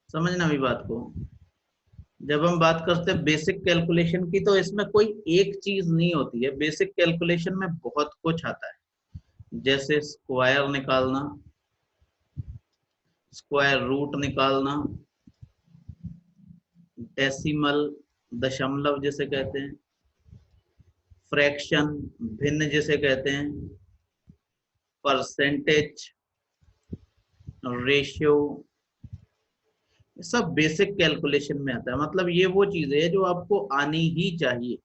समझना अभी बात को। जब हम बात करते हैं बेसिक कैलकुलेशन की, तो इसमें कोई एक चीज नहीं होती है। बेसिक कैलकुलेशन में बहुत कुछ आता है, जैसे स्क्वायर निकालना, स्क्वायर रूट निकालना, डेसिमल दशमलव जिसे कहते हैं, फ्रैक्शन भिन्न जिसे कहते हैं, परसेंटेज, रेशियो, सब बेसिक कैलकुलेशन में आता है। मतलब ये वो चीजें है जो आपको आनी ही चाहिए।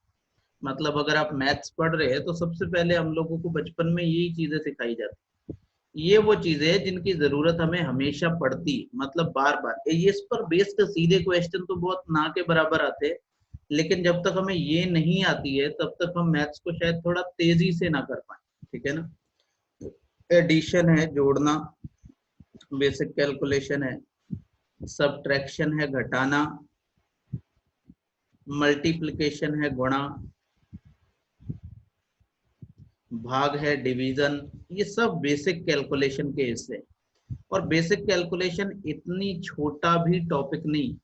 मतलब अगर आप मैथ्स पढ़ रहे हैं तो सबसे पहले हम लोगों को बचपन में यही चीजें सिखाई जाती है। ये वो चीजें हैं जिनकी जरूरत हमें हमेशा पड़ती, मतलब बार बार। ये इस पर बेस्ड सीधे क्वेश्चन तो बहुत ना के बराबर आते हैं, लेकिन जब तक हमें ये नहीं आती है तब तक हम मैथ्स को शायद थोड़ा तेजी से ना कर पाए। ठीक है ना। एडिशन है, जोड़ना, बेसिक कैलकुलेशन है। सबट्रैक्शन है, घटाना। मल्टीप्लिकेशन है, गुणा। भाग है, डिवीजन। ये सब बेसिक कैलकुलेशन के हिस्से हैं। और बेसिक कैलकुलेशन इतनी छोटा भी टॉपिक नहीं,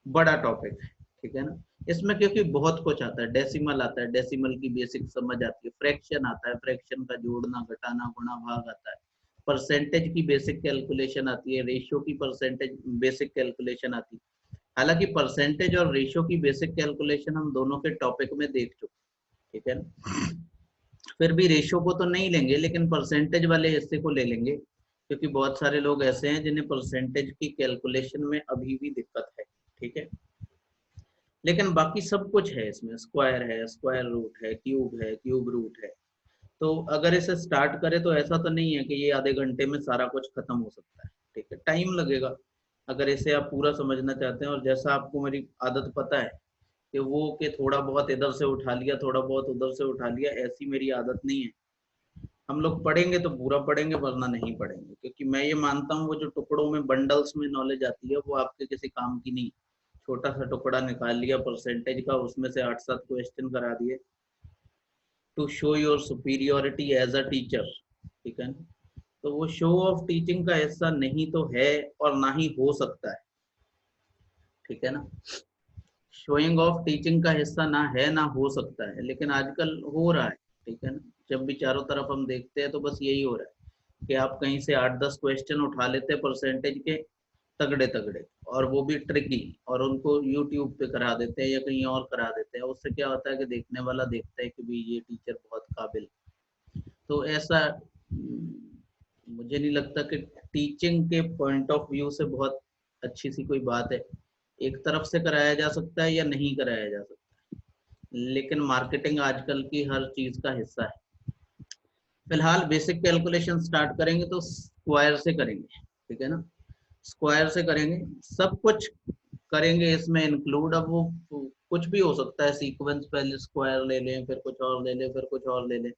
बड़ा टॉपिक है। ठीक है ना। इसमें क्योंकि बहुत कुछ आता है, डेसिमल आता है, डेसिमल की बेसिक समझ आती है, फ्रैक्शन आता है, फ्रैक्शन का जोड़ना घटाना गुणा भाग आता है, परसेंटेज की बेसिक कैलकुलेशन आती है, रेशियो की परसेंटेज बेसिक कैलकुलेशन आती है। हालांकि परसेंटेज और रेशियो की बेसिक कैलकुलेशन हम दोनों के टॉपिक में देख चुके। ठीक है ना। फिर भी रेशियो को तो नहीं लेंगे, लेकिन परसेंटेज वाले हिस्से को ले लेंगे, क्योंकि बहुत सारे लोग ऐसे हैं जिन्हें परसेंटेज की कैलकुलेशन में अभी भी दिक्कत है। ठीक है। लेकिन बाकी सब कुछ है इसमें, स्क्वायर है, स्क्वायर रूट है, क्यूब रूट है। तो अगर इसे स्टार्ट करें तो ऐसा तो नहीं है कि ये आधे घंटे में सारा कुछ खत्म हो सकता है। ठीक है, टाइम लगेगा अगर इसे आप पूरा समझना चाहते हैं। और जैसा आपको मेरी आदत पता है कि वो कि थोड़ा बहुत इधर से उठा लिया, थोड़ा बहुत उधर से उठा लिया, ऐसी मेरी आदत नहीं है। हम लोग पढ़ेंगे तो पूरा पढ़ेंगे, वरना नहीं पढ़ेंगे, क्योंकि मैं ये मानता हूँ वो जो टुकड़ों में बंडल्स में नॉलेज आती है वो आपके किसी काम की नहीं। छोटा सा टुकड़ा निकाल लिया परसेंटेज का, उसमें से 8-7 क्वेश्चन करा दिए, to show your superiority as a teacher. ठीक है। तो वो शो ऑफ टीचिंग का हिस्सा नहीं तो है, और ना ही हो सकता है। ठीक है ना। शोइंग ऑफ टीचिंग का हिस्सा ना है ना हो सकता है, लेकिन आजकल हो रहा है। ठीक है ना। जब भी चारों तरफ हम देखते हैं तो बस यही हो रहा है कि आप कहीं से 8-10 क्वेश्चन उठा लेते हैं परसेंटेज के, तगड़े तगड़े, और वो भी ट्रिकी, और उनको यूट्यूब पे करा देते हैं या कहीं और करा देते हैं। उससे क्या होता है कि देखने वाला देखता है कि भाई ये टीचर बहुत काबिल। तो ऐसा मुझे नहीं लगता कि टीचिंग के पॉइंट ऑफ व्यू से बहुत अच्छी सी कोई बात है। एक तरफ से कराया जा सकता है या नहीं कराया जा सकता है, लेकिन मार्केटिंग आजकल की हर चीज का हिस्सा है। फिलहाल बेसिक कैलकुलेशन स्टार्ट करेंगे तो स्क्वायर से करेंगे। ठीक है ना। स्क्वायर से करेंगे, सब कुछ करेंगे इसमें इंक्लूड। अब वो कुछ भी हो सकता है सीक्वेंस, पहले स्क्वायर ले लें, फिर कुछ और ले लें, फिर कुछ और ले लें।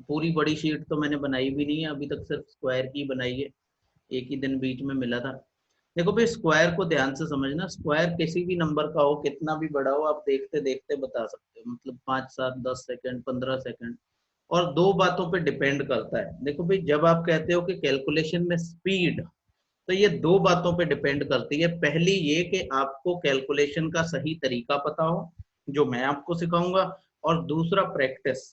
पूरी बड़ी शीट तो मैंने बनाई भी नहीं है अभी तक, सिर्फ स्क्वायर की बनाई है। एक ही दिन बीच में मिला था। देखो भाई, स्क्वायर को ध्यान से समझना। स्क्वायर किसी भी नंबर का हो, कितना भी बड़ा हो, आप देखते देखते बता सकते हो। मतलब 5, 7, 10 सेकंड, 15 सेकंड। और दो बातों पे डिपेंड करता है। देखो भाई, जब आप कहते हो कि कैलकुलेशन में स्पीड, तो ये दो बातों पे डिपेंड करती है। पहली ये कि आपको कैलकुलेशन का सही तरीका पता हो, जो मैं आपको सिखाऊंगा। और दूसरा प्रैक्टिस,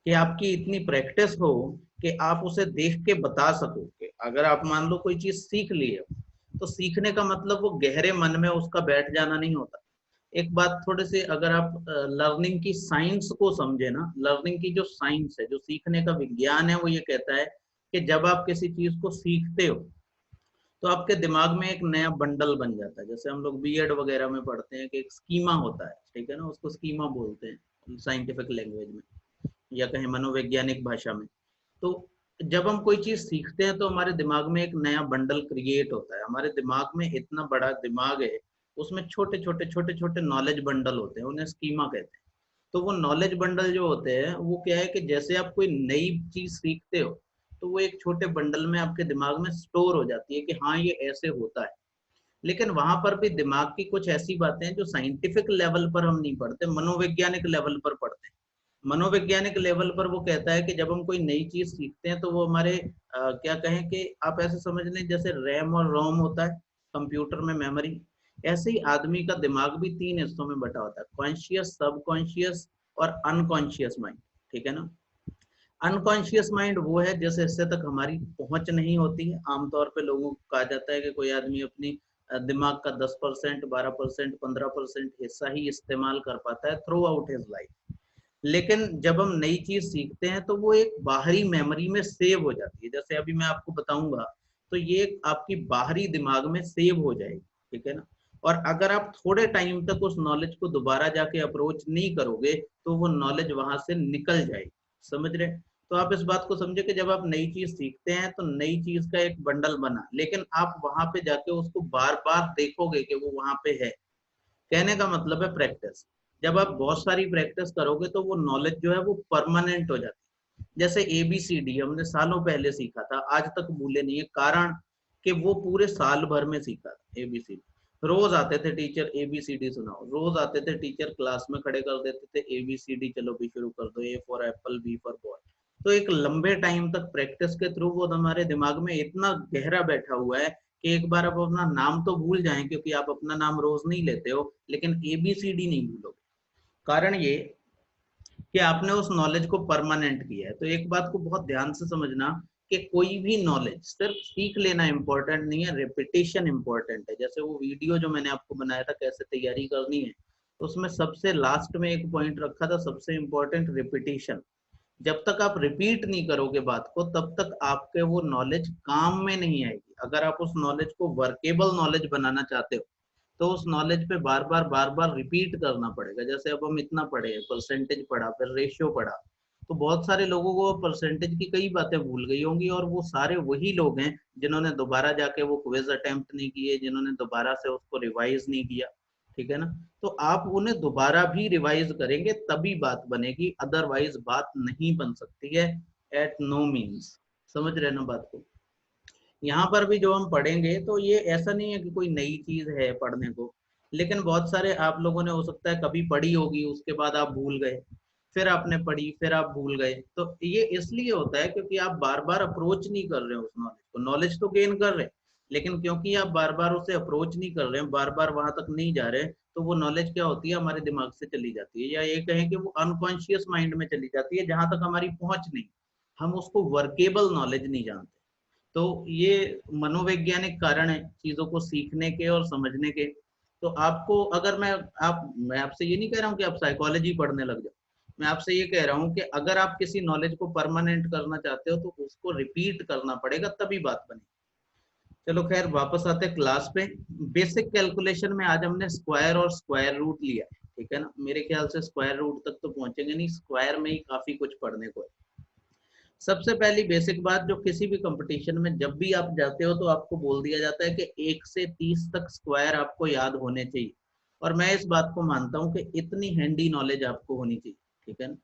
कि आपकी इतनी प्रैक्टिस हो कि आप उसे देख के बता सको। कि अगर आप मान लो कोई चीज सीख ली है, तो सीखने का मतलब वो गहरे मन में उसका बैठ जाना नहीं होता। एक बात थोड़े से, अगर आप लर्निंग की साइंस को समझे ना, लर्निंग की जो साइंस है, जो सीखने का विज्ञान है, वो ये कहता है कि जब आप किसी चीज को सीखते हो तो आपके दिमाग में एक नया बंडल बन जाता है। जैसे हम लोग बीएड वगैरह में पढ़ते हैं कि एक स्कीमा होता है। ठीक है ना। उसको स्कीमा बोलते हैं साइंटिफिक लैंग्वेज में, या कहें मनोवैज्ञानिक भाषा में। तो जब हम कोई चीज सीखते हैं तो हमारे दिमाग में एक नया बंडल क्रिएट होता है। हमारे दिमाग में इतना बड़ा दिमाग है, उसमें छोटे छोटे छोटे छोटे नॉलेज बंडल होते हैं, उन्हें स्कीमा कहते हैं। तो वो नॉलेज बंडल जो होते हैं, वो क्या है कि जैसे आप कोई नई चीज सीखते हो, तो वो एक छोटे बंडल में आपके दिमाग में स्टोर हो जाती है कि हाँ ये ऐसे होता है। लेकिन वहां पर भी दिमाग की कुछ ऐसी बातें हैं जो साइंटिफिक लेवल पर हम नहीं पढ़ते, मनोवैज्ञानिक लेवल पर पढ़ते हैं। मनोवैज्ञानिक लेवल पर वो कहता है कि जब हम कोई नई चीज सीखते हैं तो वो हमारे क्या कहें कि आप ऐसे समझ लें जैसे रैम और रोम होता है। कंप्यूटर में मेमोरी, ऐसे ही आदमी का दिमाग भी 3 हिस्सों में बटा होता है, कॉन्शियस, सबकॉन्शियस और अनकॉन्शियस माइंड, ठीक है ना। अनकॉन्शियस माइंड वो है जिस हिस्से तक हमारी पहुंच नहीं होती है। आमतौर पे लोगों को कहा जाता है कि कोई आदमी अपनी दिमाग का 10%, 12%, 15% हिस्सा ही इस्तेमाल कर पाता है थ्रू आउट हिज लाइफ। लेकिन जब हम नई चीज सीखते हैं तो वो एक बाहरी मेमोरी में सेव हो जाती है। जैसे अभी मैं आपको बताऊंगा तो ये आपकी बाहरी दिमाग में सेव हो जाएगी, ठीक है ना। और अगर आप थोड़े टाइम तक उस नॉलेज को दोबारा जाके अप्रोच नहीं करोगे तो वो नॉलेज वहां से निकल जाएगी, समझ रहे। तो आप इस बात को समझे कि जब आप नई चीज सीखते हैं तो नई चीज का एक बंडल बना, लेकिन आप वहां पे जाके उसको बार बार देखोगे कि वो वहां पे है। कहने का मतलब है प्रैक्टिस। जब आप बहुत सारी प्रैक्टिस करोगे तो वो नॉलेज जो है वो परमानेंट हो जाती है। जैसे ABCD हमने सालों पहले सीखा था, आज तक भूले नहीं है, कारण कि वो पूरे साल भर में सीखा था ABCD। रोज आते थे टीचर ABCD सुनाओ, रोज आते थे टीचर क्लास में खड़े कर देते थे ABCD, चलो भी शुरू कर दो, A for Apple, B for ball. तो एक लंबे टाइम तक प्रैक्टिस के थ्रू वो हमारे दिमाग में इतना गहरा बैठा हुआ है कि एक बार आप अपना नाम तो भूल जाएं, क्योंकि आप अपना नाम रोज नहीं लेते हो, लेकिन ABCD नहीं भूलोगे। कारण ये कि आपने उस नॉलेज को परमानेंट किया है। तो एक बात को बहुत ध्यान से समझना कि कोई भी नॉलेज सिर्फ सीख लेना इंपॉर्टेंट नहीं है, रेपिटेशन इंपॉर्टेंट है। जैसे वो वीडियो जो मैंने आपको बनाया था कैसे तैयारी करनी है, तो उसमें सबसे लास्ट में एक पॉइंट रखा था, सबसे इंपॉर्टेंट रिपीटेशन। जब तक आप रिपीट नहीं करोगे बात को तब तक आपके वो नॉलेज काम में नहीं आएगी। अगर आप उस नॉलेज को वर्केबल नॉलेज बनाना चाहते हो तो उस नॉलेज पे बार बार रिपीट करना पड़ेगा। जैसे अब हम इतना पढ़े, परसेंटेज पढ़ा, फिर रेशियो पढ़ा, तो बहुत सारे लोगों को परसेंटेज की कई बातें भूल गई होंगी, और वो सारे वही लोग हैं जिन्होंने दोबारा जाके वो क्विज अटेम्प्ट नहीं किए, जिन्होंने दोबारा से उसको रिवाइज नहीं किया, ठीक है ना। तो आप उन्हें दोबारा भी रिवाइज करेंगे तभी बात बनेगी, अदरवाइज बात नहीं बन सकती है, एट नो मीन्स। समझ रहे ना बात को। यहाँ पर भी जो हम पढ़ेंगे तो ये ऐसा नहीं है कि कोई नई चीज है पढ़ने को, लेकिन बहुत सारे आप लोगों ने हो सकता है कभी पढ़ी होगी, उसके बाद आप भूल गए, फिर आपने पढ़ी, फिर आप भूल गए। तो ये इसलिए होता है क्योंकि आप बार बार अप्रोच नहीं कर रहे हो उस नॉलेज को। नॉलेज तो गेन कर रहे हैं, लेकिन क्योंकि आप बार बार उसे अप्रोच नहीं कर रहे हैं, बार बार वहां तक नहीं जा रहे, तो वो नॉलेज क्या होती है, हमारे दिमाग से चली जाती है, या ये कहें कि वो अनकॉन्शियस माइंड में चली जाती है जहां तक हमारी पहुंच नहीं। हम उसको वर्केबल नॉलेज नहीं जानते। तो ये मनोवैज्ञानिक कारण है चीजों को सीखने के और समझने के। तो आपको अगर मैं आपसे ये नहीं कह रहा हूँ कि आप साइकोलॉजी पढ़ने लग जाओ, मैं आपसे ये कह रहा हूँ कि अगर आप किसी नॉलेज को परमानेंट करना चाहते हो तो उसको रिपीट करना पड़ेगा, तभी बात बनेगी। चलो खैर, वापस आते हैं क्लास पे। बेसिक कैलकुलेशन में आज हमने स्क्वायर और स्क्वायर रूट लिया, ठीक है ना। मेरे ख्याल से स्क्वायर रूट तक तो पहुंचेंगे नहीं, स्क्वायर में ही काफी कुछ पढ़ने को है। सबसे पहली बेसिक बात, जो किसी भी कंपटीशन में जब भी आप जाते हो तो आपको बोल दिया जाता है कि 1 से 30 तक स्क्वायर आपको याद होने चाहिए। और मैं इस बात को मानता हूँ कि इतनी हैंडी नॉलेज आपको होनी चाहिए, ठीक है ना,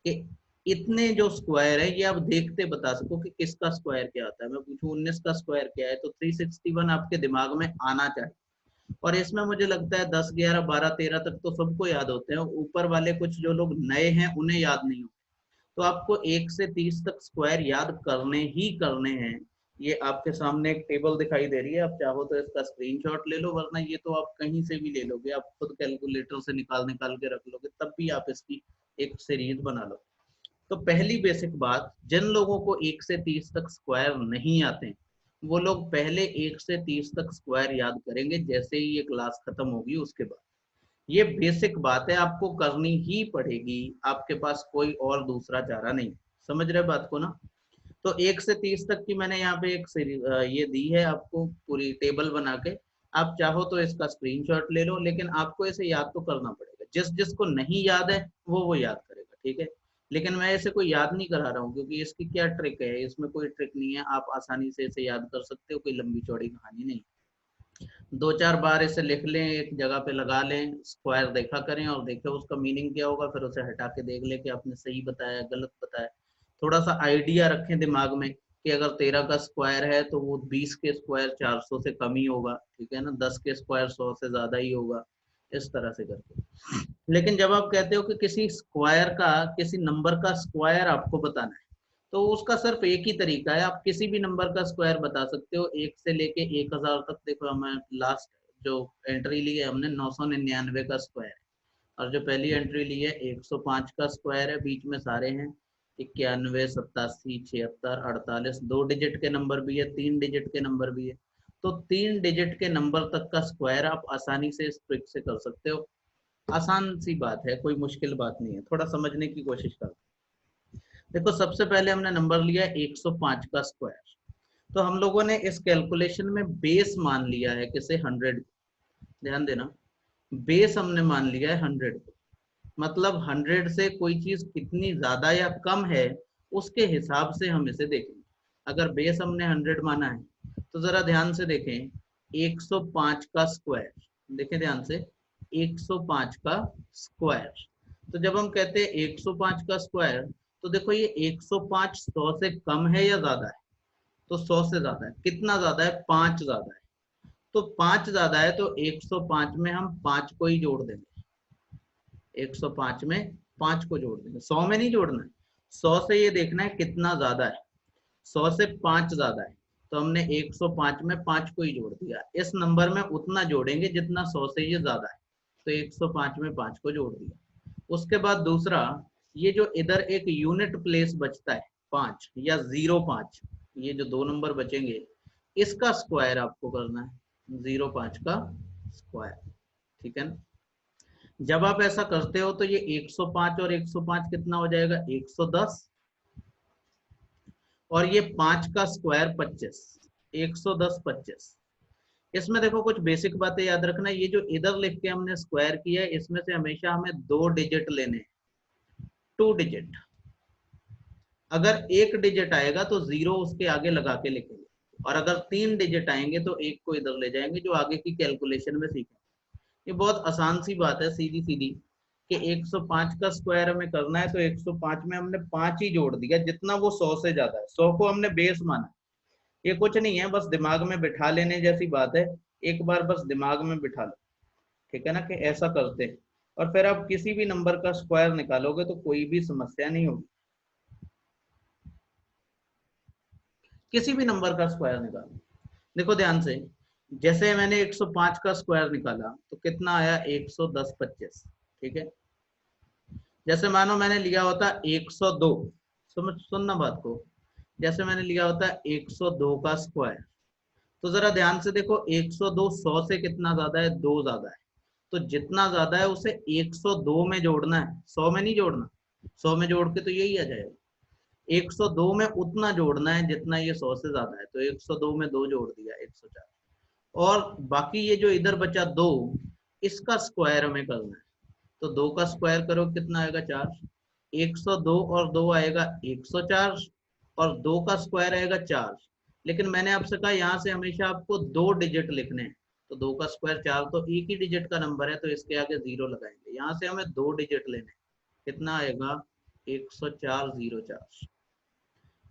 कि इतने जो स्क्वायर है ये आप देखते बता सको कि किसका स्क्वायर क्या आता है। मैं पूछूं 19 का स्क्वायर क्या है, तो 361 आपके दिमाग में आना चाहिए। और इसमें मुझे लगता है 10, 11, 12, 13 तक तो सबको याद होते हैं, ऊपर वाले कुछ जो लोग नए हैं उन्हें याद नहीं होते। तो आपको 1 से 30 तक स्क्वायर याद करने ही करने हैं। ये आपके सामने एक टेबल दिखाई दे रही है, आप चाहो तो इसका स्क्रीनशॉट ले लो, वरना ये तो आप कहीं से भी ले लोगे, आप खुद कैलकुलेटर से निकाल निकाल के रख लोगे, तब भी आप इसकी एक सीरीज बना लो। तो पहली बेसिक बात, जिन लोगों को 1 से 30 तक स्क्वायर नहीं आते वो लोग पहले 1 से 30 तक स्क्वायर याद करेंगे, जैसे ही ये क्लास खत्म होगी उसके बाद। ये बेसिक बात है, आपको करनी ही पड़ेगी, आपके पास कोई और दूसरा चारा नहीं। समझ रहे बात को ना। तो 1 से 30 तक की मैंने यहाँ पे एक ये दी है आपको पूरी टेबल बना के। आप चाहो तो इसका स्क्रीनशॉट ले लो, लेकिन आपको इसे याद तो करना पड़ेगा। जिस जिसको नहीं याद है वो याद करेगा, ठीक है। लेकिन मैं इसे कोई याद नहीं करा रहा हूँ, क्योंकि इसकी क्या ट्रिक है, इसमें कोई ट्रिक नहीं है, आप आसानी से इसे याद कर सकते हो, कोई लंबी चौड़ी कहानी नहीं। 2-4 बार इसे लिख लें, एक जगह पे लगा लें, स्क्वायर देखा करें और देखें उसका मीनिंग क्या होगा, फिर उसे हटा के देख लें कि आपने सही बताया गलत बताया। थोड़ा सा आइडिया रखें दिमाग में कि अगर 13 का स्क्वायर है तो वो 20 के स्क्वायर 400 से कम ही होगा, ठीक है ना, 10 के स्क्वायर 100 से ज्यादा ही होगा, इस तरह से करके। लेकिन जब आप कहते हो कि किसी स्क्वायर का, किसी नंबर का स्क्वायर आपको बताना है, तो उसका सिर्फ एक ही तरीका है, आप किसी भी नंबर का स्क्वायर बता सकते हो, 1 से लेके 1000 तक। देखो हमें लास्ट जो एंट्री ली है हमने 999 का स्क्वायर, और जो पहली एंट्री ली है 105 का स्क्वायर है, बीच में सारे हैं 91, 87, 76, 48, 2 डिजिट के नंबर भी है, 3 डिजिट के नंबर भी है। तो 3 डिजिट के नंबर तक का स्क्वायर आप आसानी से इस ट्रिक से कर सकते हो। आसान सी बात है, कोई मुश्किल बात नहीं है, थोड़ा समझने की कोशिश करो। देखो सबसे पहले हमने नंबर लिया 105 का स्क्वायर, तो हम लोगों ने इस कैलकुलेशन में बेस मान लिया है किसे, 100। ध्यान देना, बेस हमने मान लिया है 100, मतलब 100 से कोई चीज कितनी ज्यादा या कम है उसके हिसाब से हम इसे देखेंगे। अगर बेस हमने 100 माना है तो जरा ध्यान से देखें, 105 का स्क्वायर, देखें ध्यान से, 105 का स्क्वायर। तो जब हम कहते हैं 105 का स्क्वायर, तो देखो ये 105 100 से कम है या ज्यादा है, तो 100 से ज्यादा है। कितना ज्यादा है, 5 ज्यादा है। तो 5 ज्यादा है तो 105 में हम 5 को ही जोड़ देंगे, 105 में 5 को जोड़ देंगे, 100 में नहीं जोड़ना है। 100 से ये देखना है कितना ज्यादा है, 100 से 5 ज्यादा है, तो हमने 105 में 5 को ही जोड़ दिया। इस नंबर में उतना जोड़ेंगे जितना 100 से ये ज्यादा है, तो 105 में 5 को जोड़ दिया। उसके बाद दूसरा, ये जो इधर एक यूनिट प्लेस बचता है 5 या 05, ये जो दो नंबर बचेंगे इसका स्क्वायर आपको करना है, 05 का स्क्वायर। ठीक है ना। जब आप ऐसा करते हो तो ये 105 और 105 कितना हो जाएगा, 110, और ये 5 का स्क्वायर 25, 110 25। इसमें देखो कुछ बेसिक बातें याद रखना, ये जो इधर लिख के हमने स्क्वायर किया है इसमें से हमेशा हमें 2 डिजिट लेने हैं, 2 डिजिट। अगर 1 डिजिट आएगा तो 0 उसके आगे लगा के लिखेंगे, और अगर 3 डिजिट आएंगे तो 1 को इधर ले जाएंगे, जो आगे की कैलकुलेशन में सीखेंगे। ये बहुत आसान सी बात है, सीधी सीधी, कि 105 का स्क्वायर हमें करना है तो 105 में हमने 5 ही जोड़ दिया, जितना वो 100 से ज्यादा है। 100 को हमने बेस माना, ये कुछ नहीं है, बस दिमाग में बिठा लेने जैसी बात है, एक बार बस दिमाग में बिठा लो। ठीक है ना, कि ऐसा करते हैं, और फिर आप किसी भी नंबर का स्क्वायर निकालोगे तो कोई भी समस्या नहीं होगी। किसी भी नंबर का स्क्वायर निकालो, देखो ध्यान से, जैसे मैंने 105 का स्क्वायर निकाला तो कितना आया, 110 25। ठीक है। जैसे मानो मैंने लिया होता 102, समझ सुनना बात को, जैसे मैंने लिया होता 102 का स्क्वायर, तो जरा ध्यान से देखो, 102 100 से कितना ज्यादा है, 2 ज्यादा है। तो जितना ज्यादा है उसे 102 में जोड़ना है, 100 में नहीं जोड़ना। 100 में जोड़ के तो यही आ जाएगा। 102 में उतना जोड़ना है जितना ये 100 से ज्यादा है, तो 102 में 2 जोड़ दिया, 104। और बाकी ये जो इधर बचा 2, इसका स्क्वायर हमें करना है, तो 2 का स्क्वायर करो कितना आएगा, 4। 102 और 2 आएगा 104, और 2 का स्क्वायर आएगा 4। लेकिन मैंने आपसे कहा यहाँ से हमेशा आपको 2 डिजिट लिखने हैं, तो 2 का स्क्वायर 4 तो एक ही डिजिट का नंबर है, तो इसके आगे 0 लगाएंगे। यहाँ से हमें 2 डिजिट लेने हैं, कितना आएगा, 10404।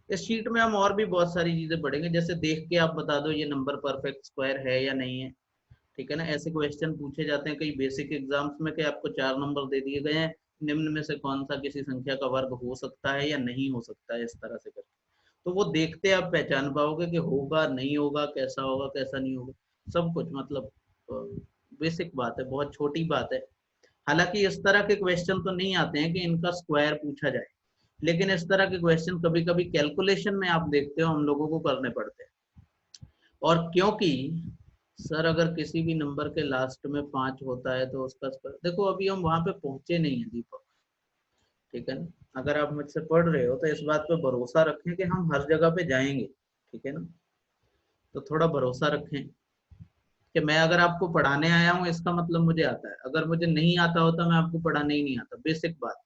इस शीट में हम और भी बहुत सारी चीजें पढ़ेंगे, जैसे देख के आप बता दो ये नंबर परफेक्ट स्क्वायर है या नहीं है। ठीक है ना, ऐसे क्वेश्चन पूछे जाते हैं कई बेसिक एग्जाम्स में, कि आपको 4 नंबर दे दिए गए हैं, निम्न में से कौन सा किसी संख्या का वर्ग हो सकता है या नहीं हो सकता है, इस तरह से करके। तो वो देखते आप पहचान पाओगे कि होगा नहीं होगा, कैसा होगा कैसा नहीं होगा, सब कुछ, मतलब बेसिक बात है, बहुत छोटी बात है। हालांकि इस तरह के क्वेश्चन तो नहीं आते हैं कि इनका स्क्वायर पूछा जाए, लेकिन इस तरह के क्वेश्चन कभी कभी कैलकुलेशन में आप देखते हो हम लोगों को करने पड़ते हैं। और क्योंकि सर अगर किसी भी नंबर के लास्ट में 5 होता है तो उसका स्क्वायर, देखो अभी हम वहां पे पहुंचे नहीं है दीपक। ठीक है ना, अगर आप मुझसे पढ़ रहे हो तो इस बात पे भरोसा रखें कि हम हर जगह पे जाएंगे। ठीक है ना, तो थोड़ा भरोसा रखें कि मैं अगर आपको पढ़ाने आया हूँ इसका मतलब मुझे आता है, अगर मुझे नहीं आता होता मैं आपको पढ़ाने ही नहीं आता। बेसिक बात,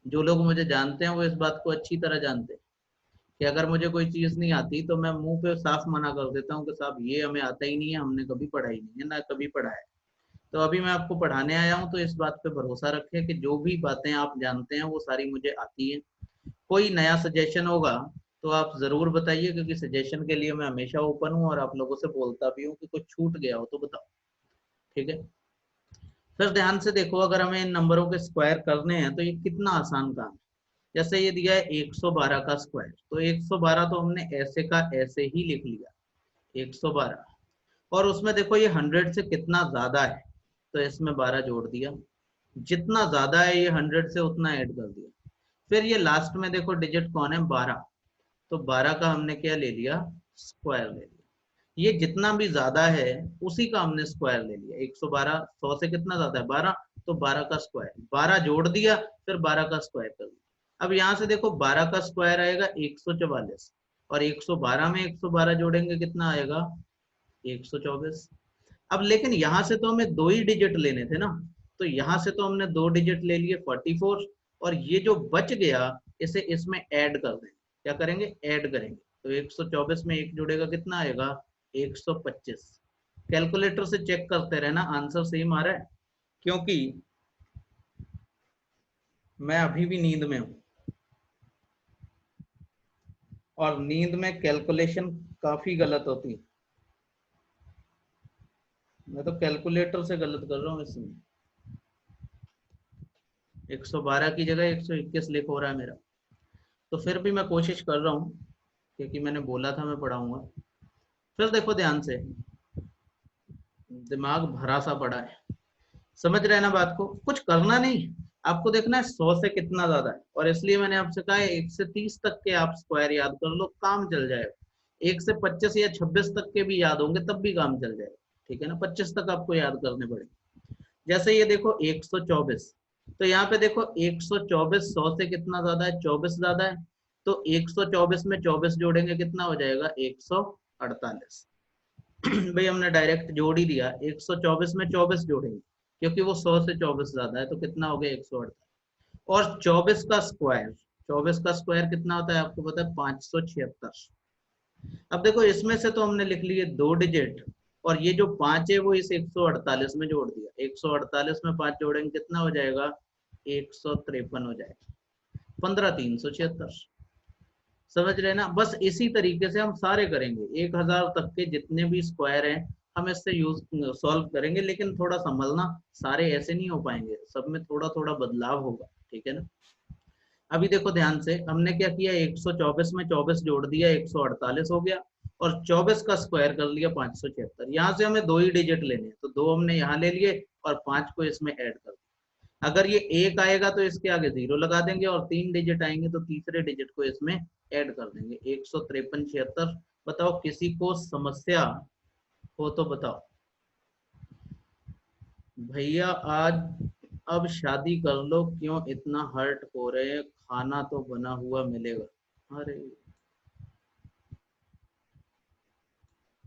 जो लोग मुझे जानते हैं वो इस बात को अच्छी तरह जानते हैं कि अगर मुझे कोई चीज नहीं आती तो मैं मुंह पे साफ मना कर देता हूँ कि साहब ये हमें आता ही नहीं है, हमने कभी पढ़ाई नहीं है, ना कभी पढ़ा है। तो अभी मैं आपको पढ़ाने आया हूँ, तो इस बात पे भरोसा रखें कि जो भी बातें आप जानते हैं वो सारी मुझे आती है। कोई नया सजेशन होगा तो आप जरूर बताइए, क्योंकि सजेशन के लिए मैं हमेशा ओपन हूँ, और आप लोगों से बोलता भी हूँ कि कुछ छूट गया हो तो बताओ। ठीक है। फिर ध्यान से देखो, अगर हमें इन नंबरों के स्क्वायर करने हैं तो ये कितना आसान काम है। जैसे ये दिया है 112 का स्क्वायर, तो 112 तो हमने ऐसे का ऐसे ही लिख लिया 112, और उसमें देखो ये 100 से कितना ज्यादा है तो इसमें 12 जोड़ दिया, जितना ज्यादा है ये 100 से उतना ऐड कर दिया। फिर ये लास्ट में देखो डिजिट कौन है, 12, तो 12 का हमने क्या ले लिया, स्क्वायर ले लिया। ये जितना भी ज्यादा है उसी का हमने स्क्वायर ले लिया, 112 100 से कितना ज्यादा है 12, तो 12 का स्क्वायर, 12 जोड़ दिया फिर 12 का स्क्वायर कर दिया। अब यहाँ से देखो 12 का स्क्वायर आएगा 144, और 112 में 112 जोड़ेंगे कितना आएगा 124। अब लेकिन यहाँ से तो हमें दो ही डिजिट लेने थे ना, तो यहाँ से तो हमने दो डिजिट ले लिए 44, और ये जो बच गया इसे इसमें ऐड कर देंगे। क्या करेंगे, ऐड करेंगे, तो 124 में एक जुड़ेगा कितना आएगा 125। कैलकुलेटर से चेक करते रहना आंसर सेम आ रहा है, क्योंकि मैं अभी भी नींद में हूं और नींद में कैलकुलेशन काफी गलत होती है। मैं तो कैलकुलेटर से गलत कर रहा हूँ इसमें, 112 की जगह 121 लिख हो रहा है मेरा। तो फिर भी मैं कोशिश कर रहा हूँ, क्योंकि मैंने बोला था मैं पढ़ाऊंगा। फिर देखो ध्यान से, दिमाग भरा सा पड़ा है, समझ रहे हैं ना बात को, कुछ करना नहीं, आपको देखना है 100 से कितना ज्यादा है, और इसलिए मैंने आपसे कहा है 1 से 30 तक के आप स्क्वायर याद कर लो, काम चल जाएगा। 1 से 25 या 26 तक के भी याद होंगे तब भी काम चल जाएगा, ठीक है ना, 25 तक आपको याद करने पड़ेंगे। जैसे ये देखो 124, तो यहाँ पे देखो 124 100 से कितना ज्यादा है, 24 ज्यादा है, तो 124 में 24 जोड़ेंगे कितना हो जाएगा 148। भाई हमने डायरेक्ट जोड़ ही दिया, 124 में 24 जोड़ेंगे क्योंकि वो 100 से 24 ज्यादा है, तो कितना हो गया 148। और 24 का स्क्वायर, 24 का स्क्वायर कितना होता है आपको पता है 576। अब देखो इसमें से तो हमने लिख लिए दो डिजिट, और ये जो 5 है वो इस 148 में जोड़ दिया, 148 में 5 जोड़ेंगे कितना हो जाएगा 153 हो जाएगा, 15,376। समझ रहे ना, बस इसी तरीके से हम सारे करेंगे, 1000 तक के जितने भी स्क्वायर हैं हम इससे यूज सॉल्व करेंगे, लेकिन थोड़ा संभलना, सारे ऐसे नहीं हो पाएंगे, सब में थोड़ा थोड़ा बदलाव होगा, ठीक है ना। अभी देखो ध्यान से, हमने क्या किया 124 में 24 जोड़ दिया 148 हो गया, और 24 का स्क्वायर कर लिया 576। यहाँ से हमें दो ही डिजिट लेने हैं, तो दो हमने यहाँ ले लिए और 5 को इसमें ऐड कर दिया। अगर ये एक आएगा तो इसके आगे 0 लगा देंगे, और 3 डिजिट आएंगे तो तीसरे डिजिट को इसमें ऐड कर देंगे, 153 76। बताओ किसी को समस्या हो तो बताओ। भैया आज अब शादी कर लो, क्यों इतना हर्ट हो रहे हैं, खाना तो बना हुआ मिलेगा। अरे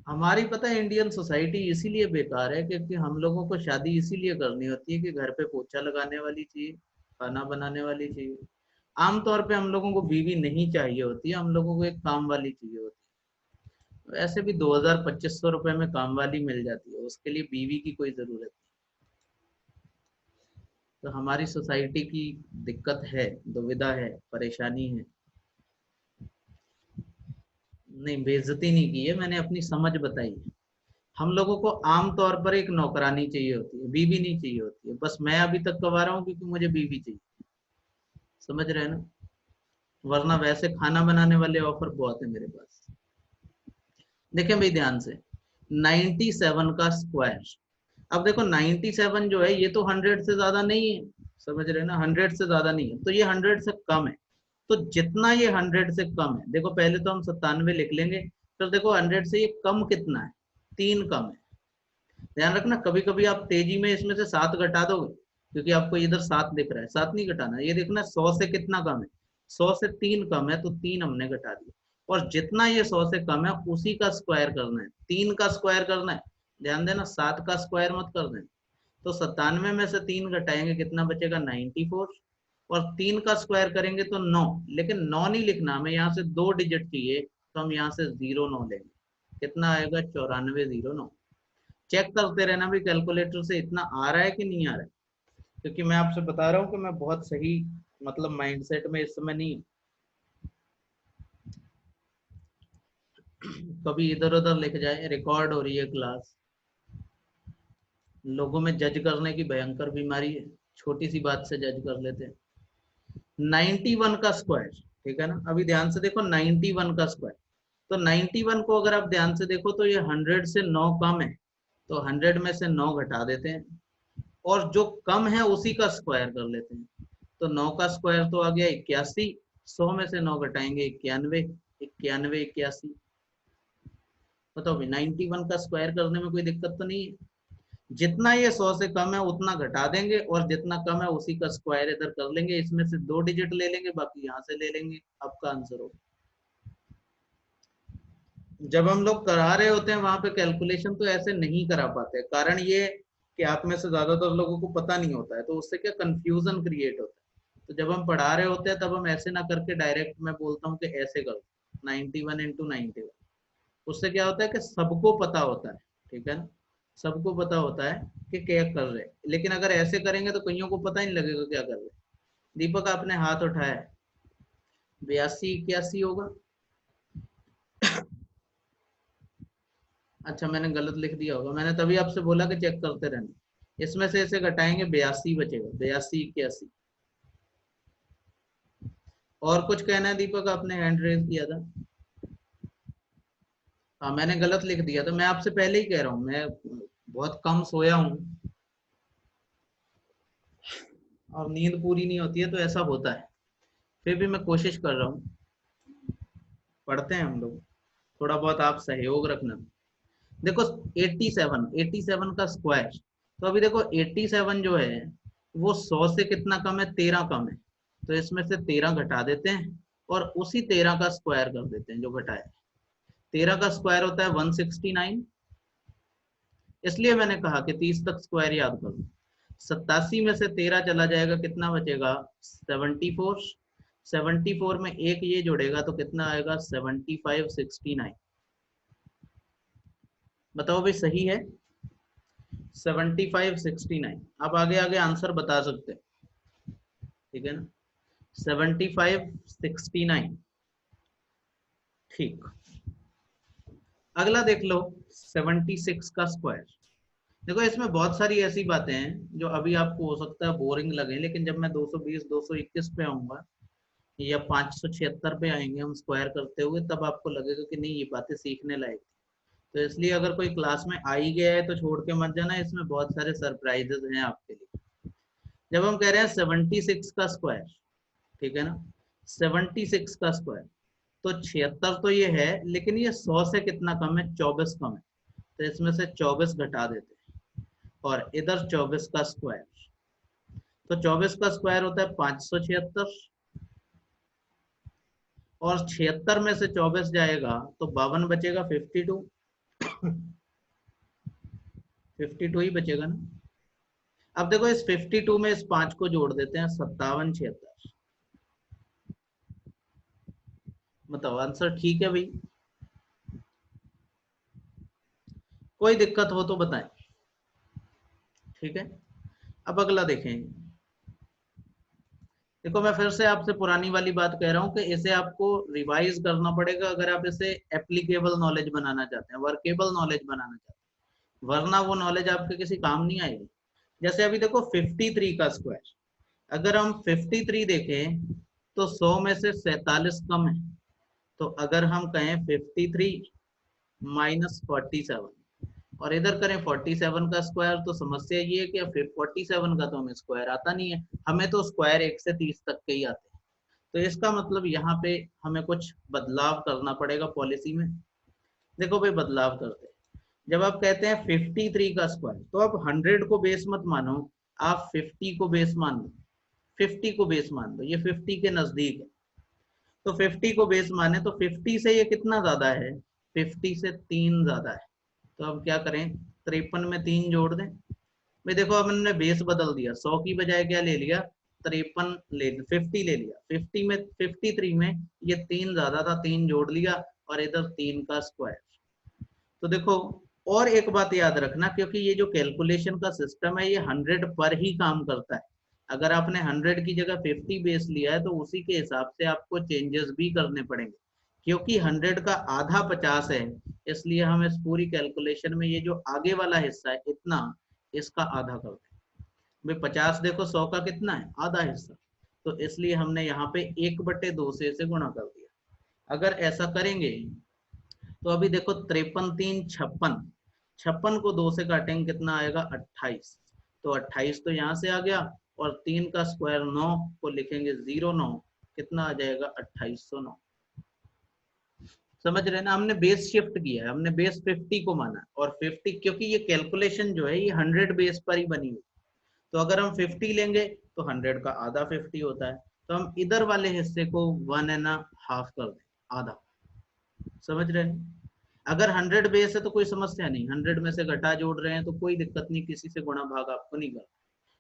हमारी पता है इंडियन सोसाइटी इसीलिए बेकार है, क्योंकि हम लोगों को शादी इसीलिए करनी होती है कि घर पे पोछा लगाने वाली चाहिए, खाना बनाने वाली चाहिए। आमतौर पे हम लोगों को बीवी नहीं चाहिए होती है, हम लोगों को एक काम वाली चाहिए होती है। वैसे भी 2000-2500 रुपए में काम वाली मिल जाती है, उसके लिए बीवी की कोई जरूरत नहीं। तो हमारी सोसाइटी की दिक्कत है, दुविधा है, परेशानी है। नहीं, बेइज्जती नहीं की है, मैंने अपनी समझ बताई है। हम लोगों को आमतौर पर एक नौकरानी चाहिए होती है, बीवी नहीं चाहिए होती है। बस मैं अभी तक कमा रहा हूँ क्योंकि मुझे बीवी चाहिए, समझ रहे हैं ना, वरना वैसे खाना बनाने वाले ऑफर बहुत है मेरे पास। देखें भाई ध्यान से, 97 का स्क्वायर, अब देखो 97 जो है ये तो 100 से ज्यादा नहीं है, समझ रहे हैं ना, 100 से ज्यादा नहीं है, तो ये 100 से कम है। तो जितना ये 100 से कम है, देखो पहले तो हम 97 लिख लेंगे, फिर देखो 100 से ये कम कितना है, 3 कम है। ध्यान रखना, कभी कभी आप तेजी में इसमें से 7 घटा दोगे, क्योंकि आपको इधर 7 दिख रहा है, 7 नहीं घटाना, ये देखना 100 से कितना कम है, 100 से 3 कम है, तो 3 हमने घटा दिया। और जितना ये 100 से कम है उसी का स्क्वायर करना है, 3 का स्क्वायर करना है। ध्यान देना, 7 का स्क्वायर मत कर देना। तो 97 में से 3 घटाएंगे कितना बचेगा 94, और 3 का स्क्वायर करेंगे तो 9, लेकिन 9 नहीं लिखना, हमें यहाँ से दो डिजिट चाहिए, तो हम यहाँ से 09 लेंगे, कितना आएगा 9409। चेक करते रहना भी कैलकुलेटर से इतना आ रहा है कि नहीं आ रहा है, क्योंकि मैं आपसे बता रहा हूँ कि मैं बहुत सही मतलब माइंडसेट में इस समय नहीं। कभी इधर उधर लिख जाए, रिकॉर्ड हो रही है क्लास। लोगों में जज करने की भयंकर बीमारी है, छोटी सी बात से जज कर लेते हैं। 91 का स्क्वायर, ठीक है ना। अभी ध्यान से देखो 91 का स्क्वायर, तो 91 को अगर आप ध्यान से देखो तो ये 100 से 9 कम है, तो 100 में से 9 घटा देते हैं और जो कम है उसी का स्क्वायर कर लेते हैं। तो 9 का स्क्वायर तो आ गया 81, 100 में से 9 घटाएंगे 91, 91 81। बताओ भाई 91 का स्क्वायर करने में कोई दिक्कत तो नहीं है। जितना ये 100 से कम है उतना घटा देंगे और जितना कम है उसी का स्क्वायर इधर कर लेंगे, इसमें से 2 डिजिट ले लेंगे, बाकी यहाँ से ले लेंगे, आपका आंसर हो। जब हम लोग करा रहे होते हैं वहां पे कैलकुलेशन तो ऐसे नहीं करा पाते, कारण ये कि आप में से ज्यादातर लोगों को पता नहीं होता है, तो उससे क्या कंफ्यूजन क्रिएट होता है। तो जब हम पढ़ा रहे होते हैं तब हम ऐसे ना करके डायरेक्ट मैं बोलता हूँ कि ऐसे करो 91 इंटू 91। उससे क्या होता है कि सबको पता होता है, ठीक है ना, सबको पता होता है कि क्या कर रहे हैं। लेकिन अगर ऐसे करेंगे तो कईयों को पता ही नहीं लगेगा क्या कर रहे हैं। दीपक आपने हाथ उठाया, 82 81 होगा। अच्छा मैंने गलत लिख दिया होगा, मैंने तभी आपसे बोला कि चेक करते रहना। इसमें से इसे घटाएंगे 82 बचेगा, 82 81। और कुछ कहना है दीपक, आपने हैंड रेज किया था। हाँ मैंने गलत लिख दिया था, मैं आपसे पहले ही कह रहा हूँ, मैं बहुत कम सोया हूँ और नींद पूरी नहीं होती है तो ऐसा होता है। फिर भी मैं कोशिश कर रहा हूँ, पढ़ते हैं हम लोग, थोड़ा बहुत आप सहयोग रखना। देखो 87 का स्क्वायर, तो अभी देखो 87 जो है वो 100 से कितना कम है, 13 कम है, तो इसमें से 13 घटा देते हैं और उसी 13 का स्क्वायर कर देते हैं जो घटाया। 13 का स्क्वायर होता है 169, इसलिए मैंने कहा कि 30 तक स्क्वायर याद करो। 87 में से 13 चला जाएगा, कितना बचेगा 74। 74 में एक ये जुड़ेगा तो कितना आएगा 75 69। बताओ भाई सही है 75 69। आप आगे आगे आंसर बता सकते हैं, ठीक है ना, 75 69। ठीक, अगला देख लो 76 का स्क्वायर। देखो इसमें बहुत सारी ऐसी बातें हैं जो अभी आपको हो सकता है बोरिंग लगे, लेकिन जब मैं 220 221 पे आऊंगा या 576 पे आएंगे हम स्क्वायर करते हुए, तब आपको लगेगा कि नहीं ये बातें सीखने लायक। तो इसलिए अगर कोई क्लास में आ ही गया है तो छोड़ के मत जाना, इसमें बहुत सारे सरप्राइजेस हैं आपके लिए। जब हम कह रहे हैं 76 का स्क्वायर, ठीक है ना, 76 का स्क्वायर, तो 76 तो ये है, लेकिन ये 100 से कितना कम है, 24 कम है, तो इसमें से 24 घटा देते हैं और इधर 24 का स्क्वायर, तो 24 का स्क्वायर होता है 576 और 76 में से 24 जाएगा तो 52 बचेगा, 52 52 ही बचेगा ना। अब देखो इस 52 में इस 5 को जोड़ देते हैं, 57 76। बताओ आंसर ठीक है भाई, कोई दिक्कत हो तो बताएं, ठीक है। अब अगला देखें, देखो मैं फिर से आपसे पुरानी वाली बात कह रहा हूं कि इसे आपको रिवाइज करना पड़ेगा अगर आप इसे एप्लीकेबल नॉलेज बनाना चाहते हैं, वर्केबल नॉलेज बनाना चाहते हैं, वरना वो नॉलेज आपके किसी काम नहीं आएगी। जैसे अभी देखो 53 का स्क्वायर, अगर हम 53 देखें तो 100 में से 47 कम है, तो अगर हम कहें 53 माइनस 47 और इधर करें 47 का स्क्वायर, तो समस्या ये है कि 47 का तो हमें स्क्वायर आता नहीं है, हमें तो स्क्वायर 1 से 30 तक के ही आते हैं। तो इसका मतलब यहाँ पे हमें कुछ बदलाव करना पड़ेगा पॉलिसी में। देखो भाई बदलाव करते हैं, जब आप कहते हैं 53 का स्क्वायर, तो आप 100 को बेस मत मानो, आप 50 को बेस मान लो, 50 को बेस मान लो, ये 50 के नजदीक है, तो 50 को बेस माने तो 50 से ये कितना ज्यादा है, 50 से 3 ज्यादा है। तो अब क्या करें, 53 में 3 जोड़ दें। भाई देखो अब हमने बेस बदल दिया, 100 की बजाय क्या ले लिया, 53 ले 50 ले लिया, 50 में 53 में ये 3 ज्यादा था, 3 जोड़ लिया और इधर 3 का स्क्वायर। तो देखो और एक बात याद रखना, क्योंकि ये जो कैलकुलेशन का सिस्टम है ये 100 पर ही काम करता है। अगर आपने 100 की जगह 50 बेस लिया है तो उसी के हिसाब से आपको चेंजेस भी करने पड़ेंगे, क्योंकि 100 का आधा 50 है, इसलिए हम इस पूरी कैलकुलेशन में ये जो आगे वाला हिस्सा है इतना, इसका आधा करते हैं। भाई 50 देखो 100 का कितना है, आधा हिस्सा, तो इसलिए हमने यहाँ पे 1/2 से इसे गुणा कर दिया। अगर ऐसा करेंगे तो अभी देखो 53 3 56, 56 को 2 से काटेंगे कितना आएगा 28, तो 28 तो यहाँ से आ गया, और 3 का स्क्वायर 9 को लिखेंगे 09, कितना आ जाएगा 2809। समझ रहे ना, हमने बेस शिफ्ट किया है, हमने बेस 50 को माना, और 50 क्योंकि ये कैलकुलेशन जो है ये 100 बेस पर ही बनी हुई, तो अगर हम 50 लेंगे तो 100 का आधा 50 होता है, तो हम इधर वाले हिस्से को 1.5 कर दें, आधा। समझ रहे हैं, अगर 100 बेस है तो कोई समस्या नहीं, 100 में से घटा जोड़ रहे हैं तो कोई दिक्कत नहीं, किसी से गुणा भाग आपको नहीं करना।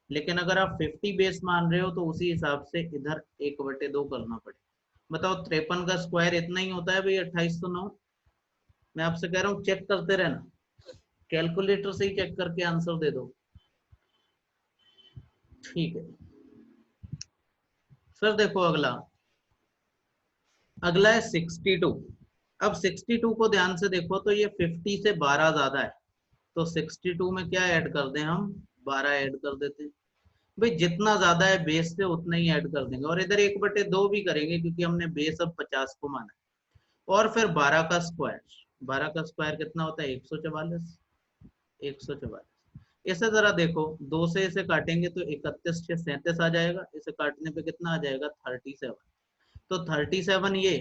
लेकिन अगर आप 50 बेस मान रहे हो तो उसी हिसाब से इधर 1/2 करना पड़ेगा। बताओ 53 का स्क्वायर इतना ही होता है भाई 2809। मैं आपसे कह रहा हूँ चेक करते रहना, कैलकुलेटर से ही चेक करके आंसर दे दो। ठीक है, फिर देखो अगला, अगला है 62। अब 62 को ध्यान से देखो तो ये 50 से 12 ज्यादा है, तो 62 में क्या ऐड कर दें हम, 12 ऐड कर देते हैं। भाई जितना ज्यादा है बेस से उतना ही ऐड कर देंगे, और इधर 1/2 भी करेंगे क्योंकि हमने बेस अब 50 को माना है। और फिर 12 का स्क्वायर, 12 का स्क्वायर कितना होता है 144, 144। इसे जरा देखो, 2 से इसे काटेंगे तो 31 से 37 आ जाएगा, इसे काटने पे कितना आ जाएगा 37, तो 37 ये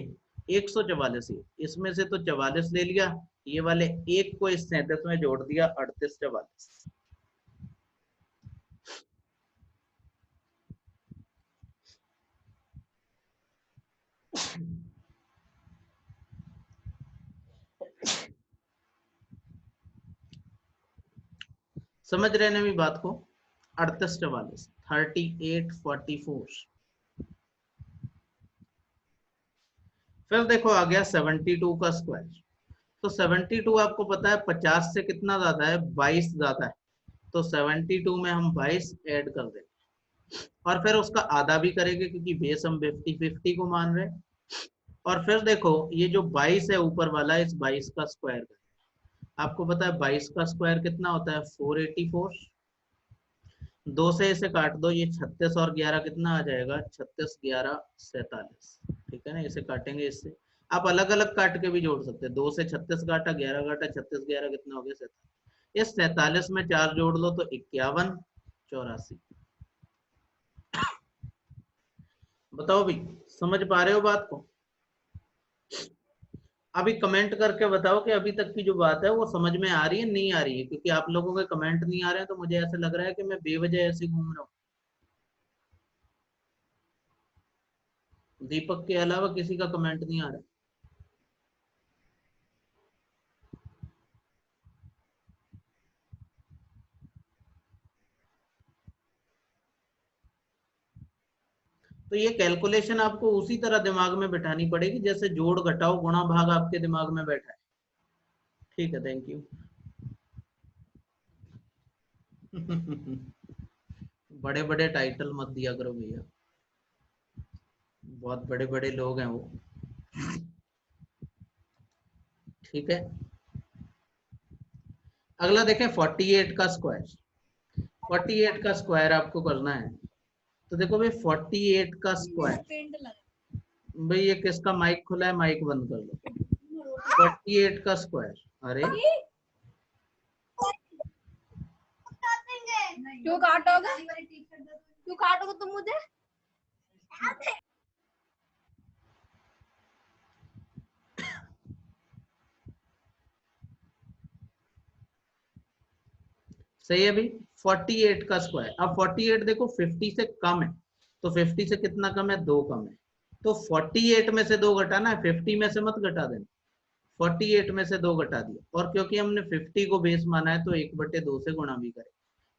144, ये इसमें से तो 44 ले लिया, ये वाले एक को इस 37 में जोड़ दिया, 38 44। समझ रहे हैं मेरी बात को, 38 44, 38 44। फिर देखो आ गया 72 का स्क्वायर, तो 72 आपको पता है 50 से कितना ज्यादा है 22 ज्यादा है, तो 72 में हम 22 ऐड कर देंगे, और फिर उसका आधा भी करेंगे क्योंकि बेस हम 50 को मान रहे हैं। और फिर देखो ये जो 22 है ऊपर वाला, इस 22 का स्क्वायर करें। आपको पता है 22 का स्क्वायर कितना होता है 484, 2 से इसे काट दो, ये 36 और 11 कितना आ जाएगा 36 11 47। ठीक है ना, इसे काटेंगे इससे, आप अलग अलग काट के भी जोड़ सकते हैं, 2 से 36 काटा, 11 काटा, 36 11 कितना हो गया 47। इस 47 में 4 जोड़ लो तो 51 84। बताओ भाई, समझ पा रहे हो बात को? अभी कमेंट करके बताओ कि अभी तक की जो बात है वो समझ में आ रही है नहीं आ रही है, क्योंकि आप लोगों के कमेंट नहीं आ रहे हैं तो मुझे ऐसा लग रहा है कि मैं बेवजह ऐसे घूम रहा हूँ। दीपक के अलावा किसी का कमेंट नहीं आ रहा है। तो ये कैलकुलेशन आपको उसी तरह दिमाग में बिठानी पड़ेगी जैसे जोड़ घटाओ गुणा भाग आपके दिमाग में बैठा है। ठीक है, थैंक यू। बड़े बड़े टाइटल मत दिया करो भैया, बहुत बड़े बड़े लोग हैं वो। ठीक है, अगला देखें 48 का स्क्वायर। 48 का स्क्वायर आपको करना है, तो देखो भाई 48 का स्क्वायर, भाई ये किसका माइक खुला है, माइक बंद कर लो। 48 का स्क्वायर, अरे क्यों काटोगे, क्यों काटोगे तुम मुझे? सही है भाई, 48 का स्क्वायर। अब 48 देखो 50 से कम है, तो 50 से कितना कम है 2 कम है, तो 48 में से 2 घटाना है, 50 में से मत घटा देना। 48 में से 2 घटा दिया, और क्योंकि हमने 50 को बेस माना है तो 1/2 से गुणा भी करें,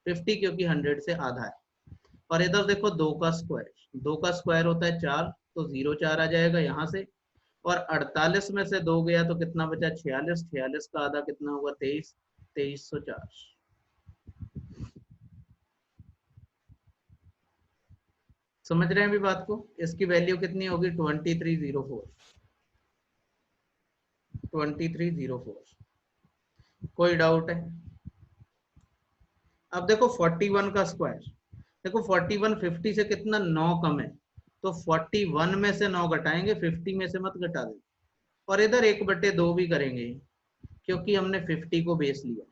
50 क्योंकि 100 से आधा है। और इधर देखो 2 का स्क्वायर, 2 का स्क्वायर होता है 4, तो 0 4 आ जाएगा यहाँ से, और 48 में से 2 गया तो कितना बचा 46, 46 का आधा कितना हुआ 23, 2304। समझ रहे हैं अभी बात को, इसकी वैल्यू कितनी होगी 2304, 2304। कोई डाउट है? अब देखो 41 का स्क्वायर, देखो 41 50 से कितना 9 कम है, तो 41 में से 9 घटाएंगे, 50 में से मत घटा देंगे। और इधर 1/2 भी करेंगे क्योंकि हमने 50 को बेस लिया,